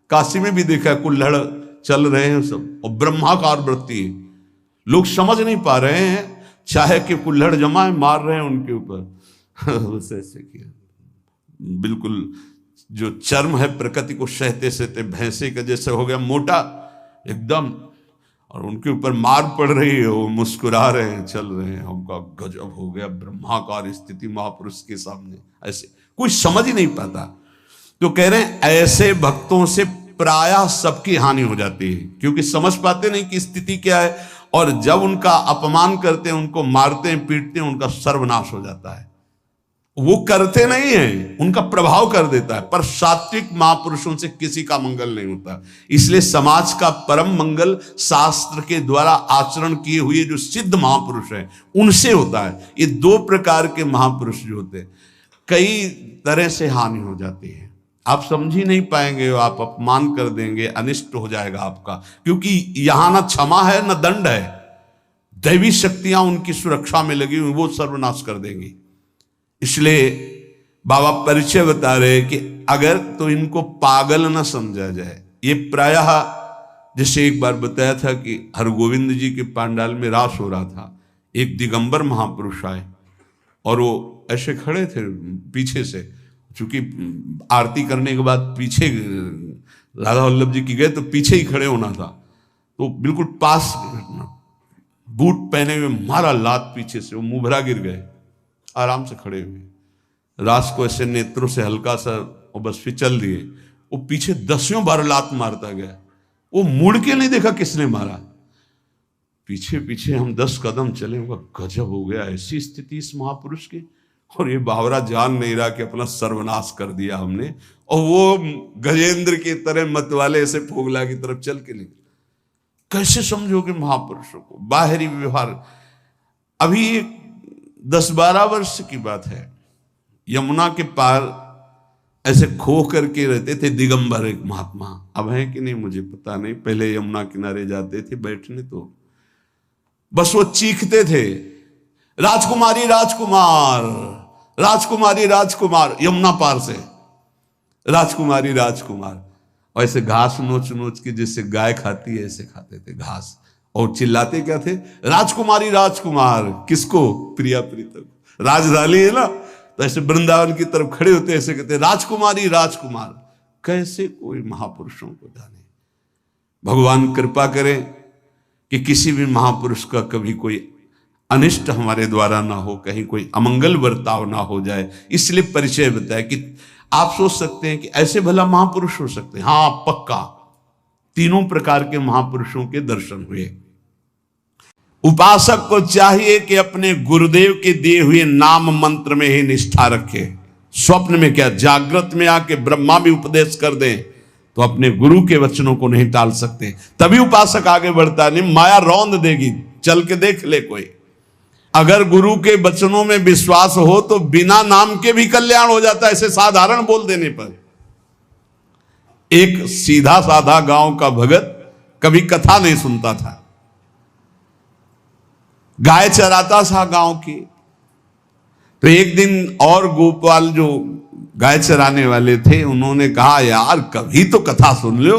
काशी में भी देखा, कुल्हड़ चल रहे हैं सब, और ब्रह्माकार वृत्ति, लोग समझ नहीं पा रहे हैं, चाहे कि कुल्हड़ जमाए मार रहे हैं उनके ऊपर। ऐसे किया, बिल्कुल जो चर्म है प्रकृति को सहते सहते भैंसे का जैसे हो गया मोटा एकदम, और उनके ऊपर मार पड़ रही है, वो मुस्कुरा रहे हैं, चल रहे हैं। हमका गजब हो गया, ब्रह्माकार स्थिति महापुरुष के सामने। ऐसे कोई समझ ही नहीं पाता। तो कह रहे हैं ऐसे भक्तों से प्रायः सबकी हानि हो जाती है, क्योंकि समझ पाते नहीं कि स्थिति क्या है, और जब उनका अपमान करते हैं, उनको मारते हैं, पीटते हैं, उनका सर्वनाश हो जाता है। वो करते नहीं है, उनका प्रभाव कर देता है, पर सात्विक महापुरुषों से किसी का मंगल नहीं होता। इसलिए समाज का परम मंगल शास्त्र के द्वारा आचरण किए हुए जो सिद्ध महापुरुष हैं उनसे होता है। ये 2 प्रकार के महापुरुष जो होते हैं, कई तरह से हानि हो जाती है। आप समझ ही नहीं पाएंगे, आप अपमान कर देंगे, अनिष्ट हो जाएगा आपका, क्योंकि यहां ना क्षमा है न दंड है। दैवी शक्तियां उनकी सुरक्षा में लगी हुई, वो सर्वनाश कर देंगी। इसलिए बाबा परिचय बता रहे कि अगर तो इनको पागल न समझा जाए। ये प्रायः जैसे एक बार बताया था कि हरगोविंद जी के पांडाल में रास हो रहा था, एक दिगंबर महापुरुष आए और वो ऐसे खड़े थे पीछे से, चूंकि आरती करने के बाद पीछे राधा वल्लभ जी की गए तो पीछे ही खड़े होना था, तो बिल्कुल पास बूट पहने हुए मारा लात पीछे से, वो मुभरा गिर गए। आराम से खड़े हुए रास को ऐसे नेत्रों से हल्का सा और बस फिचल दिए। वो पीछे 10 बार लात मारता गया, वो मुड़ के नहीं देखा किसने मारा, पीछे पीछे हम 10 कदम चले। गजब हो गया, ऐसी स्थिति इस महापुरुष की। और ये बावरा जान नहीं रहा कि अपना सर्वनाश कर दिया हमने, और वो गजेंद्र की तरह मत वाले ऐसे फोगला की तरफ चल के निकले। कैसे समझोगे महापुरुषों को? बाहरी व्यवहार। अभी 10-12 वर्ष की बात है, यमुना के पार ऐसे खो करके रहते थे, दिगंबर एक महात्मा, अब है कि नहीं मुझे पता नहीं, पहले यमुना किनारे जाते थे बैठने, तो बस वो चीखते थे, राजकुमारी राजकुमार, राजकुमारी राजकुमार, यमुना पार से राजकुमारी राजकुमार। और ऐसे घास नोच नोच के जैसे गाय खाती है ऐसे खाते थे घास, और चिल्लाते क्या थे, राजकुमारी राजकुमार। किसको? प्रिया प्रीतम, राजधानी है ना, तो ऐसे वृंदावन की तरफ खड़े होते ऐसे कहते, राजकुमारी राजकुमार। कैसे कोई महापुरुषों को जाने। भगवान कृपा करें कि किसी भी महापुरुष का कभी कोई अनिष्ट हमारे द्वारा ना हो, कहीं कोई अमंगल बर्ताव ना हो जाए, इसलिए परिचय बताया। कि आप सोच सकते हैं कि ऐसे भला महापुरुष हो सकते हैं? हाँ पक्का, तीनों प्रकार के महापुरुषों के दर्शन हुए। उपासक को चाहिए कि अपने गुरुदेव के दिए हुए नाम मंत्र में ही निष्ठा रखे। स्वप्न में क्या, जागृत में आके ब्रह्मा भी उपदेश कर दें तो अपने गुरु के वचनों को नहीं टाल सकते, तभी उपासक आगे बढ़ता है। नहीं माया रौंद देगी, चल के देख ले कोई। अगर गुरु के वचनों में विश्वास हो तो बिना नाम के भी कल्याण हो जाता है, ऐसे साधारण बोल देने पर। एक सीधा साधा गांव का भगत कभी कथा नहीं सुनता था, गाय चराता था गांव की। तो एक दिन और गोपाल जो गाय चराने वाले थे, उन्होंने कहा यार कभी तो कथा सुन लो,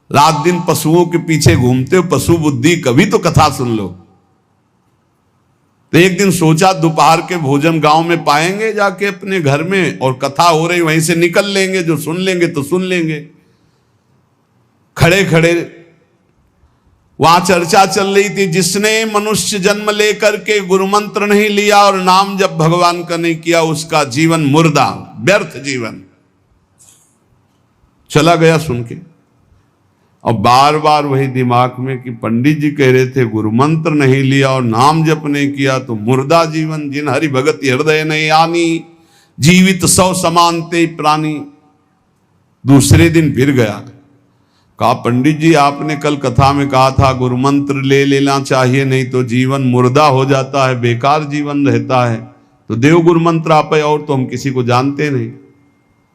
रात दिन पशुओं के पीछे घूमते हो, पशु बुद्धि, कभी तो कथा सुन लो। तो एक दिन सोचा दोपहर के भोजन गांव में पाएंगे जाके अपने घर में, और कथा हो रही वहीं से निकल लेंगे, जो सुन लेंगे तो सुन लेंगे। खड़े खड़े वहां चर्चा चल रही थी, जिसने मनुष्य जन्म लेकर के गुरु मंत्र नहीं लिया और नाम जब भगवान का नहीं किया, उसका जीवन मुर्दा, व्यर्थ जीवन। चला गया सुन के, और बार बार वही दिमाग में कि पंडित जी कह रहे थे गुरु मंत्र नहीं लिया और नाम जप नहीं किया तो मुर्दा जीवन। जिन हरि भगत हृदय नहीं आनी, जीवित सौ समानते प्राणी। दूसरे दिन फिर गया, कहा पंडित जी आपने कल कथा में कहा था गुरु मंत्र ले लेना चाहिए, नहीं तो जीवन मुर्दा हो जाता है, बेकार जीवन रहता है। तो देव गुरु मंत्र आप है, और तो हम किसी को जानते नहीं।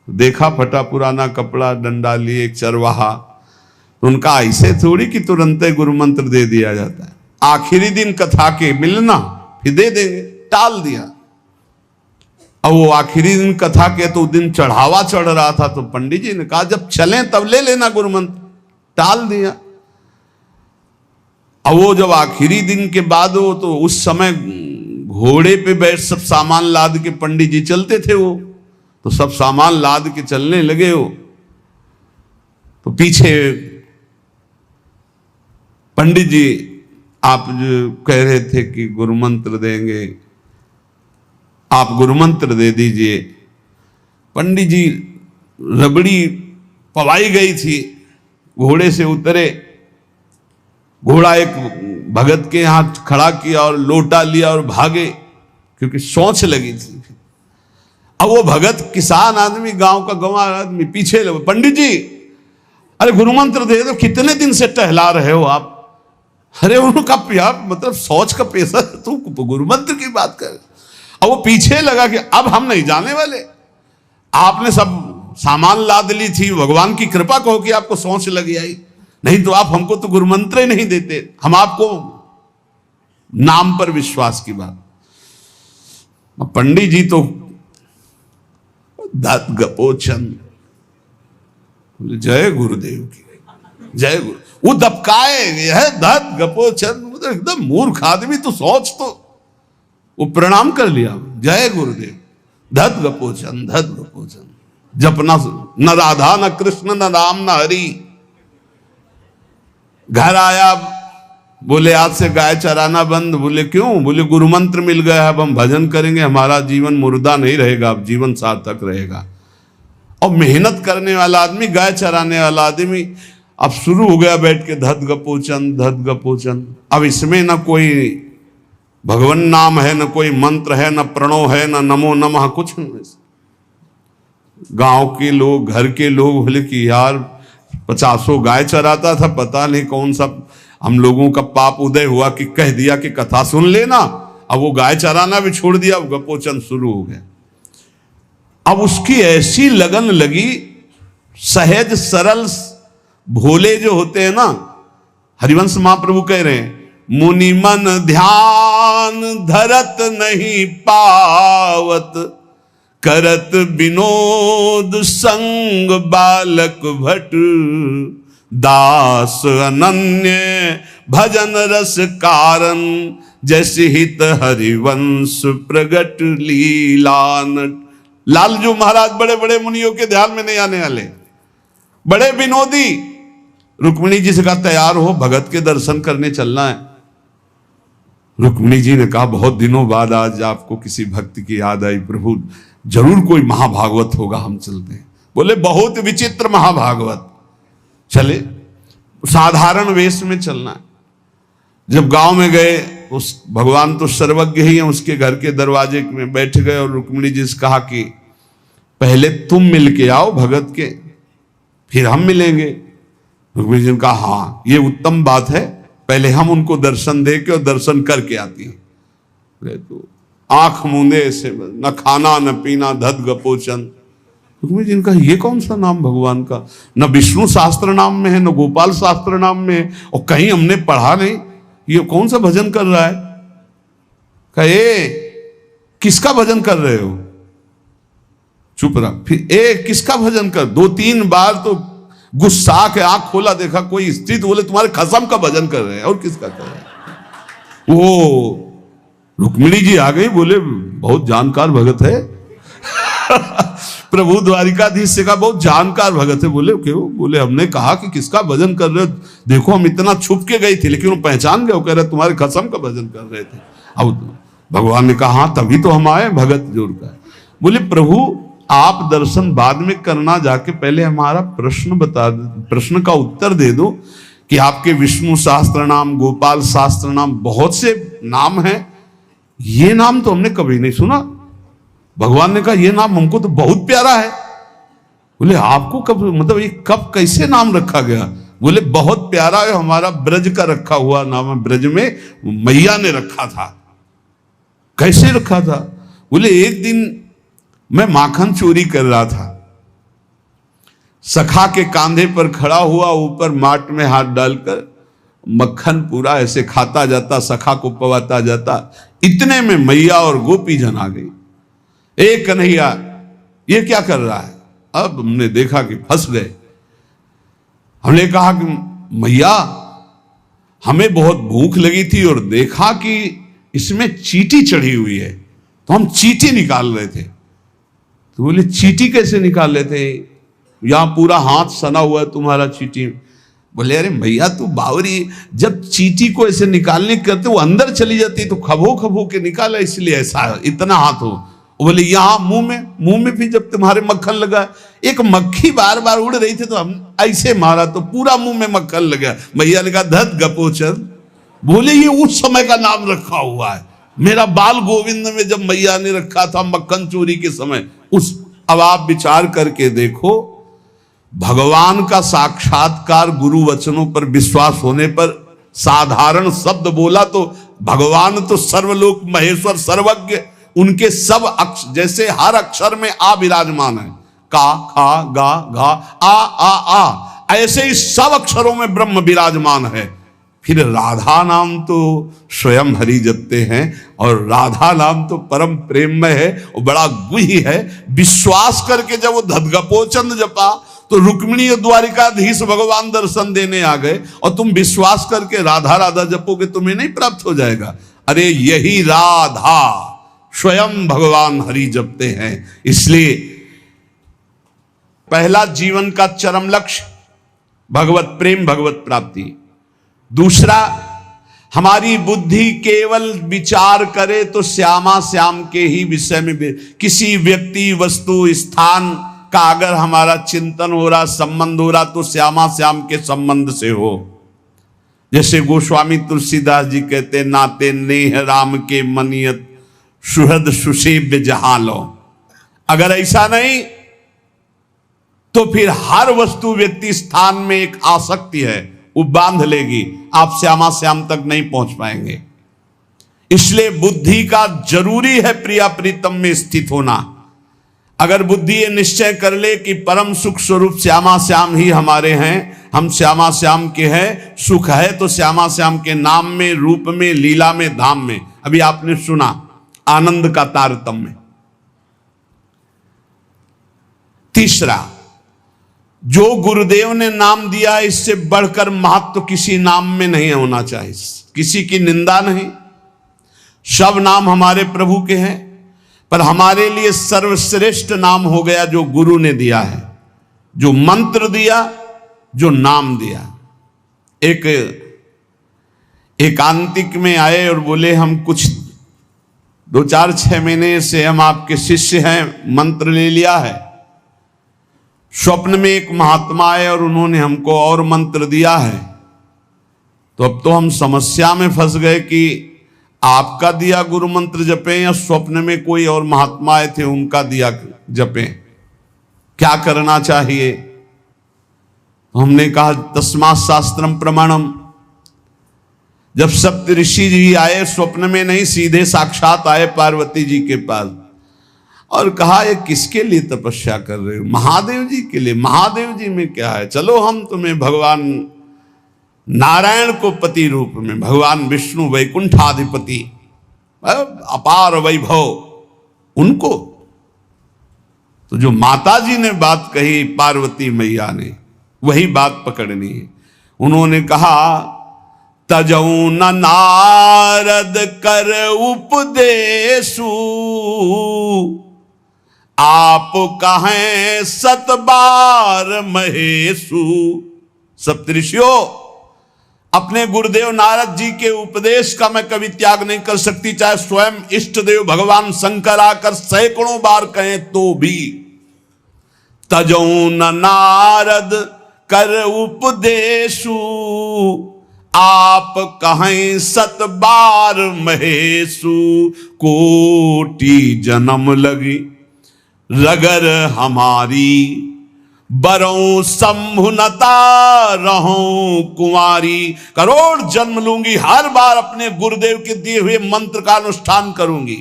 देखा फटा पुराना कपड़ा, डंडा लिए एक चरवाहा। उनका ऐसे थोड़ी कि तुरंत गुरु मंत्र दे दिया जाता है, आखिरी दिन कथा के मिलना फिर दे देंगे, टाल दिया। अब वो आखिरी दिन कथा के तो दिन चढ़ावा चढ़ रहा था, तो पंडित जी ने कहा जब चलें तब ले लेना गुरु मंत्र, टाल दिया। अब वो जब आखिरी दिन के बाद हो, तो उस समय घोड़े पे बैठ सब सामान लाद के पंडित जी चलते थे, वो तो सब सामान लाद के चलने लगे हो, तो पीछे पंडित जी आप जो कह रहे थे कि गुरु मंत्र देंगे, आप गुरु मंत्र दे दीजिए। पंडित जी रबड़ी पवाई गई थी, घोड़े से उतरे, घोड़ा एक भगत के यहाँ खड़ा किया और लोटा लिया और भागे, क्योंकि सोच लगी थी। अब वो भगत किसान आदमी, गांव का गंवार आदमी पीछे लगे, पंडित जी अरे गुरु मंत्र दे दो, कितने दिन से टहला रहे हो आप। अरे उनका मतलब सोच का पैसा, तू गुरु मंत्र की बात कर। अब वो पीछे लगा कि अब हम नहीं जाने वाले, आपने सब सामान लाद ली थी, भगवान की कृपा कहो कि आपको सोच लगी आई, नहीं तो आप हमको तो गुरु मंत्र ही नहीं देते, हम आपको नाम पर विश्वास की बात। पंडित जी तो दात गपोचन, जय गुरुदेव की जय गुरु, वो दबकाए है दत गपोचन, मतलब एकदम मूर्ख आदमी, तो सोच तो। वो प्रणाम कर लिया, जय गुरुदेव, धत गपोचन धत गपोचन। जपना न राधा न कृष्ण न राम न हरि। घर आया, बोले आज से गाय चराना बंद। बोले क्यों? बोले गुरु मंत्र मिल गया, अब हम भजन करेंगे, हमारा जीवन मुर्दा नहीं रहेगा, अब जीवन सार्थक रहेगा। और मेहनत करने वाला आदमी, गाय चराने वाला आदमी, अब शुरू हो गया बैठ के धत गपोचन धत गपोचन। अब इसमें न कोई भगवान नाम है, न कोई मंत्र है, न प्रणव है, न नमो नमः, कुछ नहीं। गांव के लोग, घर के लोग बोले कि यार 50 गाय चराता था, पता नहीं कौन सा हम लोगों का पाप उदय हुआ कि कह दिया कि कथा सुन लेना। अब वो गाय चराना भी छोड़ दिया, अब गपोचन शुरू हो गया। अब उसकी ऐसी लगन लगी, सहज सरल भोले जो होते हैं ना, हरिवंश महाप्रभु कह रहे हैं, मुनि मन ध्यान धरत नहीं पावत, करत विनोद संग बालक भट, दास अनन्य भजन रस कारण, जैसे हित हरिवंश प्रगट लीलानट। लालजू महाराज बड़े बड़े मुनियों के ध्यान में नहीं आने वाले, बड़े विनोदी। रुक्मिणी जी से कहा तैयार हो, भगत के दर्शन करने चलना है। रुक्मिणी जी ने कहा बहुत दिनों बाद आज आपको किसी भक्त की याद आई प्रभु, जरूर कोई महाभागवत होगा, हम चलते हैं। बोले बहुत विचित्र महाभागवत। चले, साधारण वेश में चलना है। जब गांव में गए, उस भगवान तो सर्वज्ञ ही है, उसके घर के दरवाजे में बैठ गए और रुक्मिणी जी से कहा कि पहले तुम मिल के आओ भगत के, फिर हम मिलेंगे। रुक्मिणी जी ने कहा हाँ ये उत्तम बात है, पहले हम उनको दर्शन दे के और दर्शन करके आती है। तो आंख मूंदे ऐसे, न खाना न पीना, धद गपोचन। रुक्मिणी जी ने कहा ये कौन सा नाम भगवान का, न विष्णु शास्त्र नाम में है, न गोपाल शास्त्र नाम में है, और कहीं हमने पढ़ा नहीं, ये कौन सा भजन कर रहा है। कहे किसका भजन कर रहे हो, चुप रहा। फिर किसका भजन कर, दो तीन बार तो गुस्सा के आंख खोला, देखा कोई स्त्री, तो बोले तुम्हारे खसम का भजन कर रहे हैं, और किसका कर रहे हैं। वो रुक्मिणी जी आ गई, बोले बहुत जानकार भगत है। प्रभु द्वारिकाधीश से कहा बहुत जानकार भगत है। बोले क्यों, बोले हमने कहा कि किसका भजन कर रहे हो, देखो हम इतना छुप के गई थी लेकिन वो पहचान गए, वो कह रहे तुम्हारे खसम का भजन कर रहे थे। अब भगवान ने कहा हाँ तभी तो हम आए भगत जोर का। बोले प्रभु आप दर्शन बाद में करना, जाके पहले हमारा प्रश्न बता दो, प्रश्न का उत्तर दे दो कि आपके विष्णु शास्त्र नाम, गोपाल शास्त्र नाम, बहुत से नाम हैं, ये नाम तो हमने कभी नहीं सुना। भगवान ने कहा ये नाम हमको तो बहुत प्यारा है। बोले आपको कब, मतलब ये कब कैसे नाम रखा गया। बोले बहुत प्यारा है, हमारा ब्रज का रखा हुआ नाम है, ब्रज में मैया ने रखा था। कैसे रखा था। बोले एक दिन मैं माखन चोरी कर रहा था, सखा के कांधे पर खड़ा हुआ, ऊपर माट में हाथ डालकर मक्खन पूरा ऐसे खाता जाता, सखा को पवाता जाता। इतने में मैया और गोपी जन आ गई। एक कन्हैया ये क्या कर रहा है। अब हमने देखा कि फंस गए। हमने कहा कि मैया हमें बहुत भूख लगी थी और देखा कि इसमें चींटी चढ़ी हुई है, तो हम चींटी निकाल रहे थे। तो बोले चींटी कैसे निकाल रहे थे, यहां पूरा हाथ सना हुआ है तुम्हारा चींटी। बोले अरे भैया तू बावरी, जब चींटी को ऐसे निकालने करते वो अंदर चली जाती तो खबो खबो के निकाला, इसलिए ऐसा इतना हाथ हो। बोले यहाँ मुंह में भी जब तुम्हारे मक्खन लगा, एक मक्खी बार बार उड़ रही थी तो हम ऐसे मारा तो पूरा मुंह में मक्खन लगा। भैया ने कहा धत गपोचन। बोले ये उस समय का नाम रखा हुआ है, मेरा बाल गोविंद में जब मैया ने रखा था मक्खन चोरी के समय उस। अब आप विचार करके देखो, भगवान का साक्षात्कार गुरु वचनों पर विश्वास होने पर साधारण शब्द बोला तो भगवान तो सर्वलोक महेश्वर सर्वज्ञ, उनके सब अक्षर, जैसे हर अक्षर में आ विराजमान है, का खा गा घा आ, ऐसे ही सब अक्षरों में ब्रह्म विराजमान है। फिर राधा नाम तो स्वयं हरि जपते हैं, और राधा नाम तो परम प्रेममय है और बड़ा गुह्य है। विश्वास करके जब वो धदगपोचंद जपा तो रुक्मिणी द्वारिकाधीश भगवान दर्शन देने आ गए, और तुम विश्वास करके राधा राधा जपोगे तुम्हें नहीं प्राप्त हो जाएगा। अरे यही राधा स्वयं भगवान हरि जपते हैं। इसलिए पहला जीवन का चरम लक्ष्य भगवत प्रेम, भगवत प्राप्ति। दूसरा, हमारी बुद्धि केवल विचार करे तो श्यामा श्याम के ही विषय में, किसी व्यक्ति वस्तु स्थान का अगर हमारा चिंतन हो रहा, संबंध हो रहा, तो श्यामा श्याम के संबंध से हो। जैसे गोस्वामी तुलसीदास जी कहते, नाते नेह राम के मनियत सुहृद सुसेव्य जहां लो। अगर ऐसा नहीं तो फिर हर वस्तु व्यक्ति स्थान में एक आसक्ति है, वो बांध लेगी, आप श्यामा श्याम तक नहीं पहुंच पाएंगे। इसलिए बुद्धि का जरूरी है प्रिया प्रीतम में स्थित होना। अगर बुद्धि ये निश्चय कर ले कि परम सुख स्वरूप श्यामा श्याम ही हमारे हैं, हम श्यामा श्याम के हैं, सुख है तो श्यामा श्याम के नाम में, रूप में, लीला में, धाम में। अभी आपने सुना आनंद का तारतम्य। तीसरा, जो गुरुदेव ने नाम दिया इससे बढ़कर महत्व किसी नाम में नहीं होना चाहिए, किसी की निंदा नहीं। सब नाम हमारे प्रभु के हैं, पर हमारे लिए सर्वश्रेष्ठ नाम हो गया जो गुरु ने दिया है, जो मंत्र दिया, जो नाम दिया। एक एकांतिक में आए और बोले हम कुछ 2-4-6 महीने से हम आपके शिष्य हैं, मंत्र ले लिया है। स्वप्न में एक महात्मा आए और उन्होंने हमको और मंत्र दिया है। तो अब तो हम समस्या में फंस गए कि आपका दिया गुरु मंत्र जपें या स्वप्न में कोई और महात्मा आए थे उनका दिया जपें, क्या करना चाहिए। हमने कहा तस्मात् शास्त्रम प्रमाणम। जब सप्त ऋषि जी आए, स्वप्न में नहीं, सीधे साक्षात आए पार्वती जी के पास और कहा ये किसके लिए तपस्या कर रहे हो? महादेव जी के लिए। महादेव जी में क्या है, चलो हम तुम्हें भगवान नारायण को पति रूप में, भगवान विष्णु वैकुंठाधिपति, अपार वैभव, उनको। तो जो माता जी ने बात कही पार्वती मैया ने, वही बात पकड़नी है। उन्होंने कहा तजऊ न नारद कर उपदेशु, आप कहें 7 बार महेशु। सप्तऋषियों, अपने गुरुदेव नारद जी के उपदेश का मैं कभी त्याग नहीं कर सकती, चाहे स्वयं इष्ट देव भगवान शंकर आकर सैकड़ों बार कहें तो भी। तजऊ न नारद कर उपदेशु, आप कहें 7 बार महेशु। कोटि जन्म लगी रगर हमारी, बरों संभुनता रहूं कुंवारी। करोड़ जन्म लूंगी, हर बार अपने गुरुदेव के दिए हुए मंत्र का अनुष्ठान करूंगी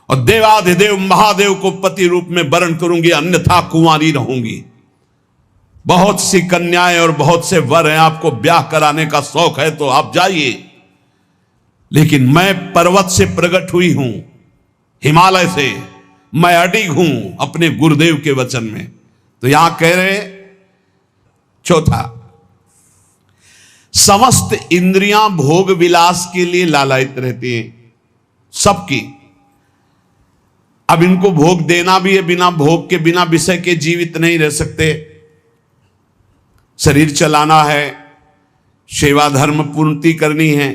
और देवाधिदेव महादेव को पति रूप में वरण करूंगी, अन्यथा कुंवारी रहूंगी। बहुत सी कन्याएं और बहुत से वर हैं, आपको ब्याह कराने का शौक है तो आप जाइए, लेकिन मैं पर्वत से प्रकट हुई हूं, हिमालय से, मैं अडिग हूं अपने गुरुदेव के वचन में। तो यहां कह रहे, चौथा, समस्त इंद्रियां भोग विलास के लिए लालायित रहती हैं, सबकी। अब इनको भोग देना भी है, बिना भोग के, बिना विषय के जीवित नहीं रह सकते। शरीर चलाना है, सेवा धर्म पूर्ति करनी है,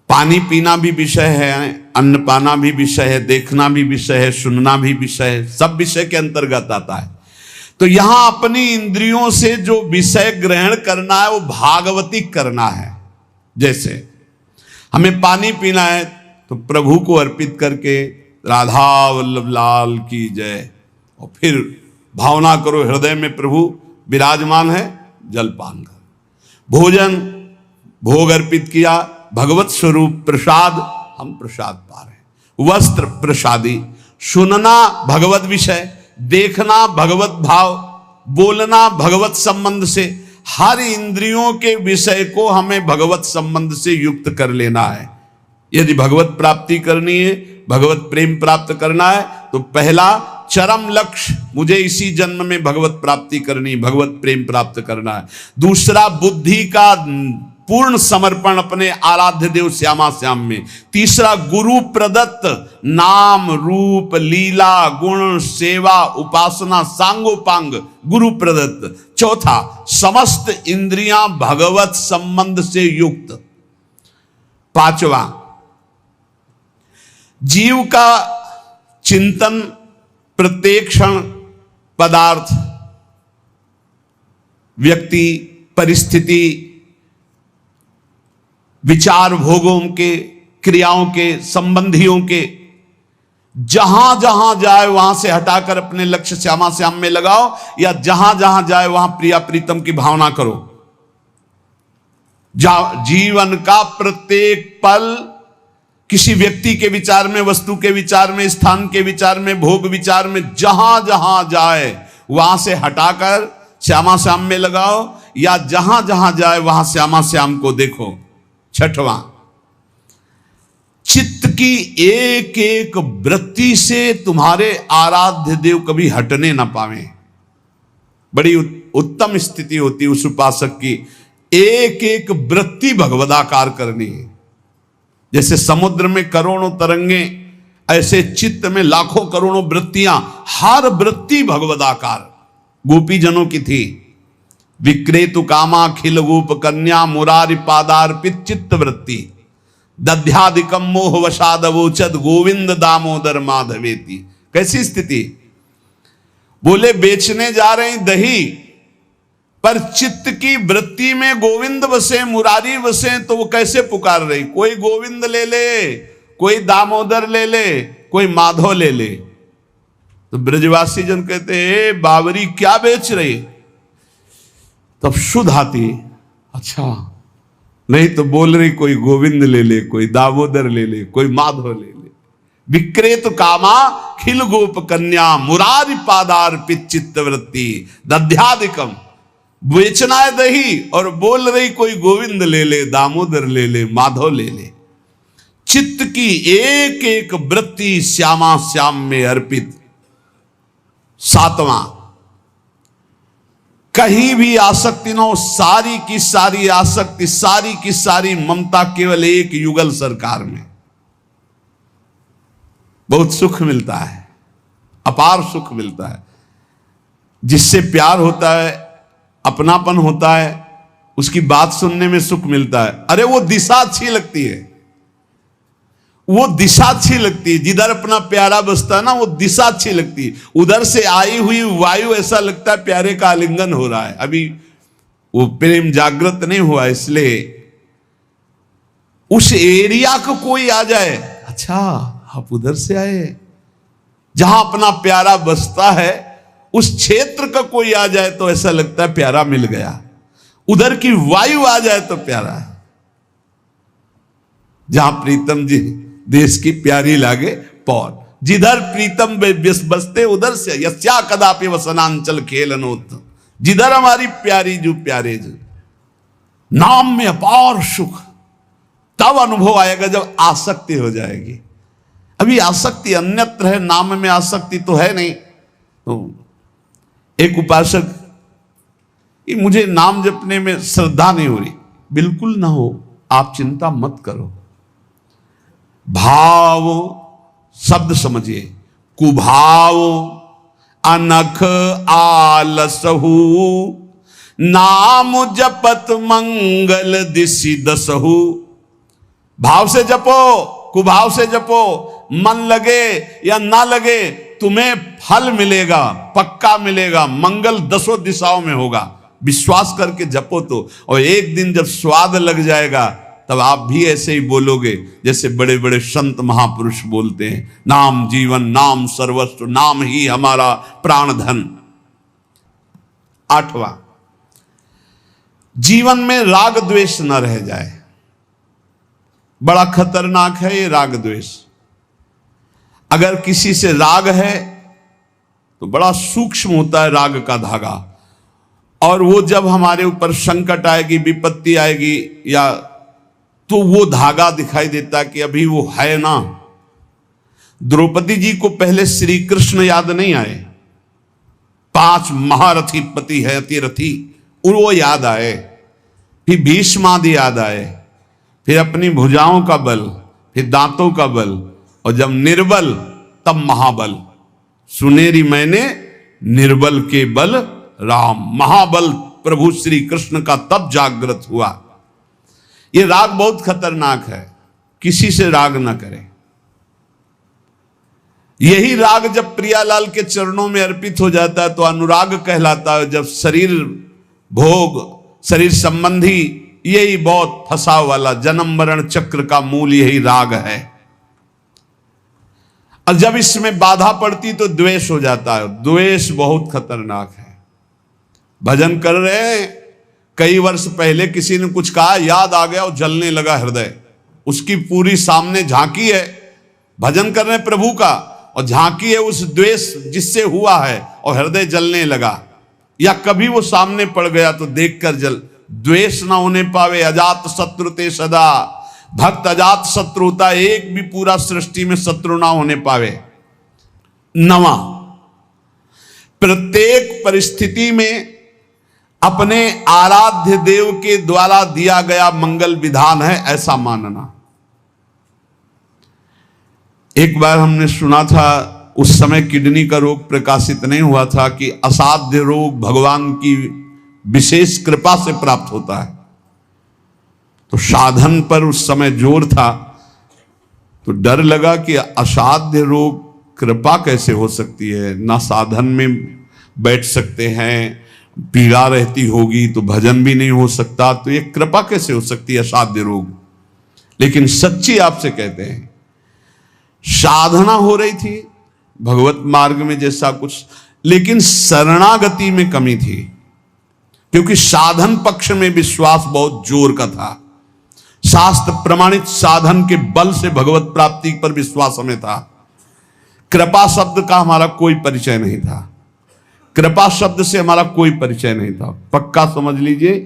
पानी पीना भी विषय है, अन्न पाना भी विषय है, देखना भी विषय है, सुनना भी विषय है, सब विषय के अंतर्गत आता है। तो यहां अपनी इंद्रियों से जो विषय ग्रहण करना है वो भागवतिक करना है। जैसे हमें पानी पीना है तो प्रभु को अर्पित करके राधा वल्लभ लाल की जय, और फिर भावना करो हृदय में प्रभु विराजमान है, जलपान कर। भोजन भोग अर्पित किया, भगवत स्वरूप प्रसाद, हम प्रसाद पा रहे हैं। वस्त्र प्रसादी, सुनना भगवत विषय, देखना भगवत भाव, बोलना भगवत संबंध से। हर इंद्रियों के विषय को हमें भगवत संबंध से युक्त कर लेना है। यदि भगवत प्राप्ति करनी है, भगवत प्रेम प्राप्त करना है, तो पहला चरम लक्ष्य, मुझे इसी जन्म में भगवत प्राप्ति करनी, भगवत प्रेम प्राप्त करना है। दूसरा, बुद्धि का पूर्ण समर्पण अपने आराध्य देव श्यामा श्याम में। तीसरा, गुरु प्रदत्त नाम रूप लीला गुण सेवा उपासना सांगोपांग गुरु प्रदत्त। चौथा, समस्त इंद्रियां भगवत संबंध से युक्त। पांचवा, जीव का चिंतन प्रत्येक क्षण पदार्थ, व्यक्ति, परिस्थिति, विचार भोगों के, क्रियाओं के, संबंधियों के, जहां जहां जाए वहां से हटाकर अपने लक्ष्य श्यामा श्याम में लगाओ, या जहां जहां जाए वहां प्रिया प्रीतम की भावना करो। जीवन का प्रत्येक पल किसी व्यक्ति के विचार में, वस्तु के विचार में, स्थान के विचार में, भोग विचार में, जहां जहां जाए वहां से हटाकर श्यामा श्याम में लगाओ, या जहां जहां जाए वहां श्यामा श्याम को देखो। छठवां, चित्त की एक एक वृत्ति से तुम्हारे आराध्य देव कभी हटने ना पावे। बड़ी उत्तम स्थिति होती है उस उपासक की, एक एक वृत्ति भगवदाकार करनी है। जैसे समुद्र में करोड़ों तरंगे, ऐसे चित्त में लाखों करोड़ों वृत्तियां, हर वृत्ति भगवदाकार। गोपी जनों की थी, विक्रेतु कामा खिल गोप कन्या मुरारी पादार्पित चित्त वृत्ति दध्यादिकम मोह वशादवोचद गोविंद दामोदर माधवेति। कैसी स्थिति? बोले बेचने जा रहे हैं दही, पर चित्त की वृत्ति में गोविंद बसे, मुरारी बसे, तो वो कैसे पुकार रही? कोई गोविंद ले ले, कोई दामोदर ले ले, कोई माधव ले ले। तो ब्रजवासी जन कहते हैं बावरी क्या बेच रही? तब शुद्ध आती, अच्छा नहीं तो बोल रही कोई गोविंद ले ले, कोई दामोदर ले ले, कोई माधव ले ले। विक्रेत कामा खिल गोप कन्या मुरारी पादार्पित चित्तवृत्ति दध्यादिकम। बेचना है दही और बोल रही कोई गोविंद ले ले, दामोदर ले ले, माधव ले ले। चित्त की एक एक वृत्ति श्यामा श्याम में अर्पित। सातवां, कहीं भी आसक्ति न हो, सारी की सारी आसक्ति, सारी की सारी ममता केवल एक युगल सरकार में। बहुत सुख मिलता है, अपार सुख मिलता है। जिससे प्यार होता है, अपनापन होता है, उसकी बात सुनने में सुख मिलता है। अरे वो दिशा अच्छी लगती है, वो दिशा अच्छी लगती है। जिधर अपना प्यारा बसता है ना, वो दिशा अच्छी लगती है। उधर से आई हुई वायु ऐसा लगता है प्यारे का आलिंगन हो रहा है। अभी वो प्रेम जागृत नहीं हुआ, इसलिए उस एरिया को कोई आ जाए, अच्छा आप उधर से आए, जहां अपना प्यारा बसता है उस क्षेत्र का कोई आ जाए तो ऐसा लगता है प्यारा मिल गया। उधर की वायु आ जाए तो प्यारा है। जहां प्रीतम जी देश की प्यारी लागे पौर, जिधर प्रीतम बसते उधर से यस्या कदापि वसनांचल खेलनोत। जिधर हमारी प्यारी जो प्यारे जो, नाम में अपार सुख तब अनुभव आएगा जब आसक्ति हो जाएगी। अभी आसक्ति अन्यत्र है, नाम में आसक्ति तो है नहीं। तो एक उपासक, ये मुझे नाम जपने में श्रद्धा नहीं हो रही, बिल्कुल ना हो, आप चिंता मत करो। भाव शब्द समझिए, कुभाव अनख आलसहु नाम जपत मंगल दिशि दसहु। भाव से जपो, कुभाव से जपो, मन लगे या ना लगे तुम्हें फल मिलेगा, पक्का मिलेगा, मंगल दसों दिशाओं में होगा। विश्वास करके जपो तो, और एक दिन जब स्वाद लग जाएगा तब आप भी ऐसे ही बोलोगे जैसे बड़े बड़े संत महापुरुष बोलते हैं, नाम जीवन, नाम सर्वस्व, नाम ही हमारा प्राण धन। आठवां, जीवन में राग द्वेष न रह जाए। बड़ा खतरनाक है ये राग द्वेष। अगर किसी से राग है तो बड़ा सूक्ष्म होता है राग का धागा, और वो जब हमारे ऊपर संकट आएगी, विपत्ति आएगी, या तो वो धागा दिखाई देता कि अभी वो है ना। द्रौपदी जी को पहले श्री कृष्ण याद नहीं आए, 5 महारथी पति है अतिरथी, वो याद आए, फिर भीष्मादि याद आए, फिर अपनी भुजाओं का बल, फिर दांतों का बल, और जब निर्बल तब महाबल। सुनेरी मैंने निर्बल के बल राम, महाबल प्रभु श्री कृष्ण का तब जागृत हुआ। ये राग बहुत खतरनाक है, किसी से राग ना करें। यही राग जब प्रियालाल के चरणों में अर्पित हो जाता है तो अनुराग कहलाता है। जब शरीर भोग, शरीर संबंधी, यही बहुत फंसाव वाला जन्म मरण चक्र का मूल यही राग है। और जब इसमें बाधा पड़ती तो द्वेष हो जाता है। द्वेष बहुत खतरनाक है। भजन कर रहे हैं, कई वर्ष पहले किसी ने कुछ कहा, याद आ गया और जलने लगा हृदय, उसकी पूरी सामने झांकी है, भजन कर रहे हैं प्रभु का, और झांकी है उस द्वेष जिससे हुआ है और हृदय जलने लगा, या कभी वो सामने पड़ गया तो देखकर जल, द्वेष ना होने पावे। अजात शत्रु ते सदा, भक्त अजात शत्रु होता, एक भी पूरा सृष्टि में शत्रु ना होने पावे। नवा, प्रत्येक परिस्थिति में अपने आराध्य देव के द्वारा दिया गया मंगल विधान है ऐसा मानना। एक बार हमने सुना था, उस समय किडनी का रोग प्रकाशित नहीं हुआ था, कि असाध्य रोग भगवान की विशेष कृपा से प्राप्त होता है। तो साधन पर उस समय जोर था, तो डर लगा कि असाध्य रोग कृपा कैसे हो सकती है, ना साधन में बैठ सकते हैं, पीड़ा रहती होगी तो भजन भी नहीं हो सकता, तो ये कृपा कैसे हो सकती है असाध्य रोग। लेकिन सच्ची आपसे कहते हैं, साधना हो रही थी भगवत मार्ग में जैसा कुछ, लेकिन शरणागति में कमी थी, क्योंकि साधन पक्ष में विश्वास बहुत जोर का था। शास्त्र प्रमाणित साधन के बल से भगवत प्राप्ति पर विश्वास हमें था। कृपा शब्द का हमारा कोई परिचय नहीं था, कृपा शब्द से हमारा कोई परिचय नहीं था। पक्का समझ लीजिए,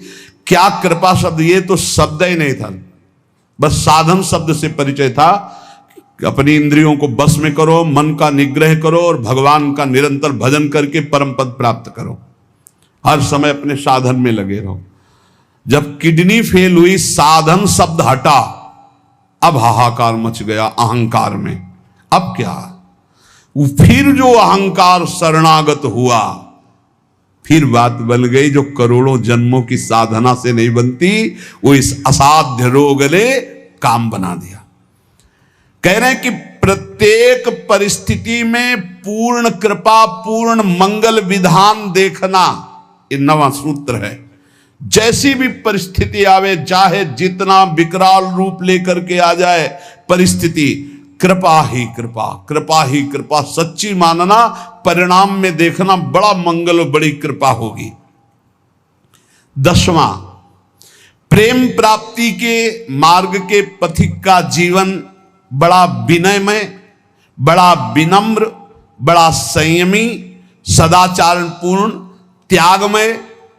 क्या कृपा शब्द, ये तो शब्द ही नहीं था, बस साधन शब्द से परिचय था। अपनी इंद्रियों को बस में करो, मन का निग्रह करो और भगवान का निरंतर भजन करके परम पद प्राप्त करो। हर समय अपने साधन में लगे रहो। जब किडनी फेल हुई, साधन शब्द हटा, अब हाहाकार मच गया अहंकार में। अब क्या, फिर जो अहंकार शरणागत हुआ, फिर बात बन गई जो करोड़ों जन्मों की साधना से नहीं बनती, वो इस असाध्य रोग ने काम बना दिया। कह रहे हैं कि प्रत्येक परिस्थिति में पूर्ण कृपा, पूर्ण मंगल विधान देखना, ये नवा सूत्र है। जैसी भी परिस्थिति आवे, चाहे जितना विकराल रूप लेकर के आ जाए परिस्थिति, कृपा ही कृपा, कृपा ही कृपा, सच्ची मानना, परिणाम में देखना बड़ा मंगल, बड़ी कृपा होगी। 10वां, प्रेम प्राप्ति के मार्ग के पथिक का जीवन बड़ा विनयमय, बड़ा विनम्र, बड़ा संयमी, सदाचारपूर्ण, त्यागमय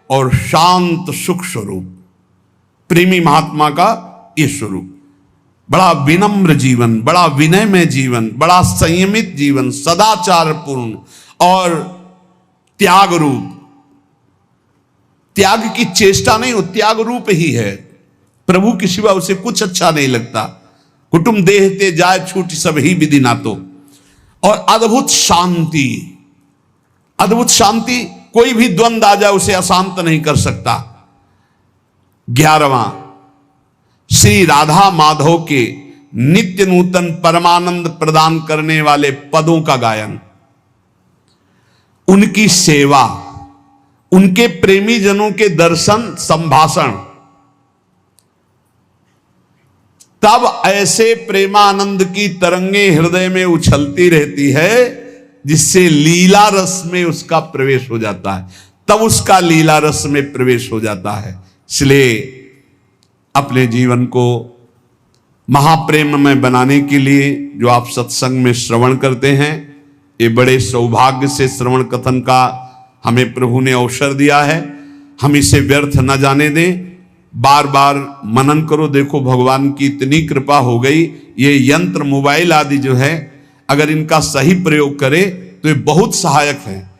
और शांत सुख स्वरूप, प्रेमी महात्मा का ये स्वरूप। बड़ा विनम्र जीवन, बड़ा विनयमय जीवन, बड़ा संयमित जीवन, सदाचारपूर्ण और त्याग रूप। त्याग की चेष्टा नहीं हो, त्याग रूप ही है। प्रभु के सिवा उसे कुछ अच्छा नहीं लगता। कुटुंब देहते जाए छूट सब ही विधि ना तो। और अद्भुत शांति, अद्भुत शांति, कोई भी द्वंद आ जाए उसे अशांत नहीं कर सकता। 11वां, श्री राधा माधव के नित्य नूतन परमानंद प्रदान करने वाले पदों का गायन, उनकी सेवा, उनके प्रेमी जनों के दर्शन संभाषण, तब ऐसे प्रेमानंद की तरंगे हृदय में उछलती रहती है जिससे लीला रस में उसका प्रवेश हो जाता है, तब उसका लीला रस में प्रवेश हो जाता है। इसलिए अपने जीवन को महाप्रेम में बनाने के लिए जो आप सत्संग में श्रवण करते हैं, ये बड़े सौभाग्य से श्रवण कथन का हमें प्रभु ने अवसर दिया है। हम इसे व्यर्थ न जाने दें, बार बार मनन करो। देखो भगवान की इतनी कृपा हो गई, ये यंत्र मोबाइल आदि जो है, अगर इनका सही प्रयोग करे तो ये बहुत सहायक है।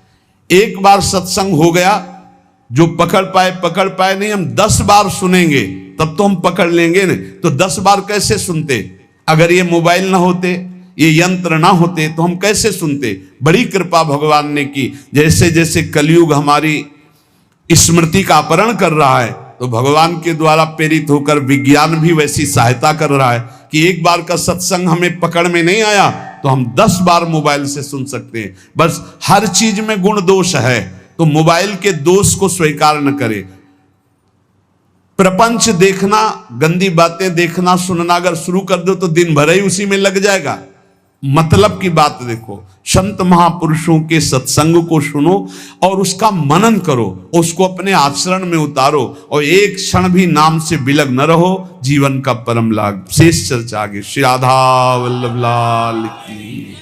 एक बार सत्संग हो गया, जो पकड़ पाए नहीं, हम 10 बार सुनेंगे तब तो हम पकड़ लेंगे ना। तो 10 बार कैसे सुनते? अगर ये मोबाइल ना होते, ये यंत्र ना होते तो हम कैसे सुनते? बड़ी कृपा भगवान ने की। जैसे जैसे कलयुग हमारी स्मृति का अपहरण कर रहा है, तो भगवान के द्वारा प्रेरित होकर विज्ञान भी वैसी सहायता कर रहा है कि एक बार का सत्संग हमें पकड़ में नहीं आया तो हम 10 बार मोबाइल से सुन सकते हैं। बस हर चीज में गुण दोष है, तो मोबाइल के दोष को स्वीकार न करें। प्रपंच देखना, गंदी बातें देखना सुनना अगर शुरू कर दो तो दिन भर ही उसी में लग जाएगा। मतलब की बात देखो, संत महापुरुषों के सत्संग को सुनो और उसका मनन करो, उसको अपने आचरण में उतारो और एक क्षण भी नाम से विलग न रहो, जीवन का परम लाभ। शेष चर्चा आगे। श्री राधा वल्लभ लाल की।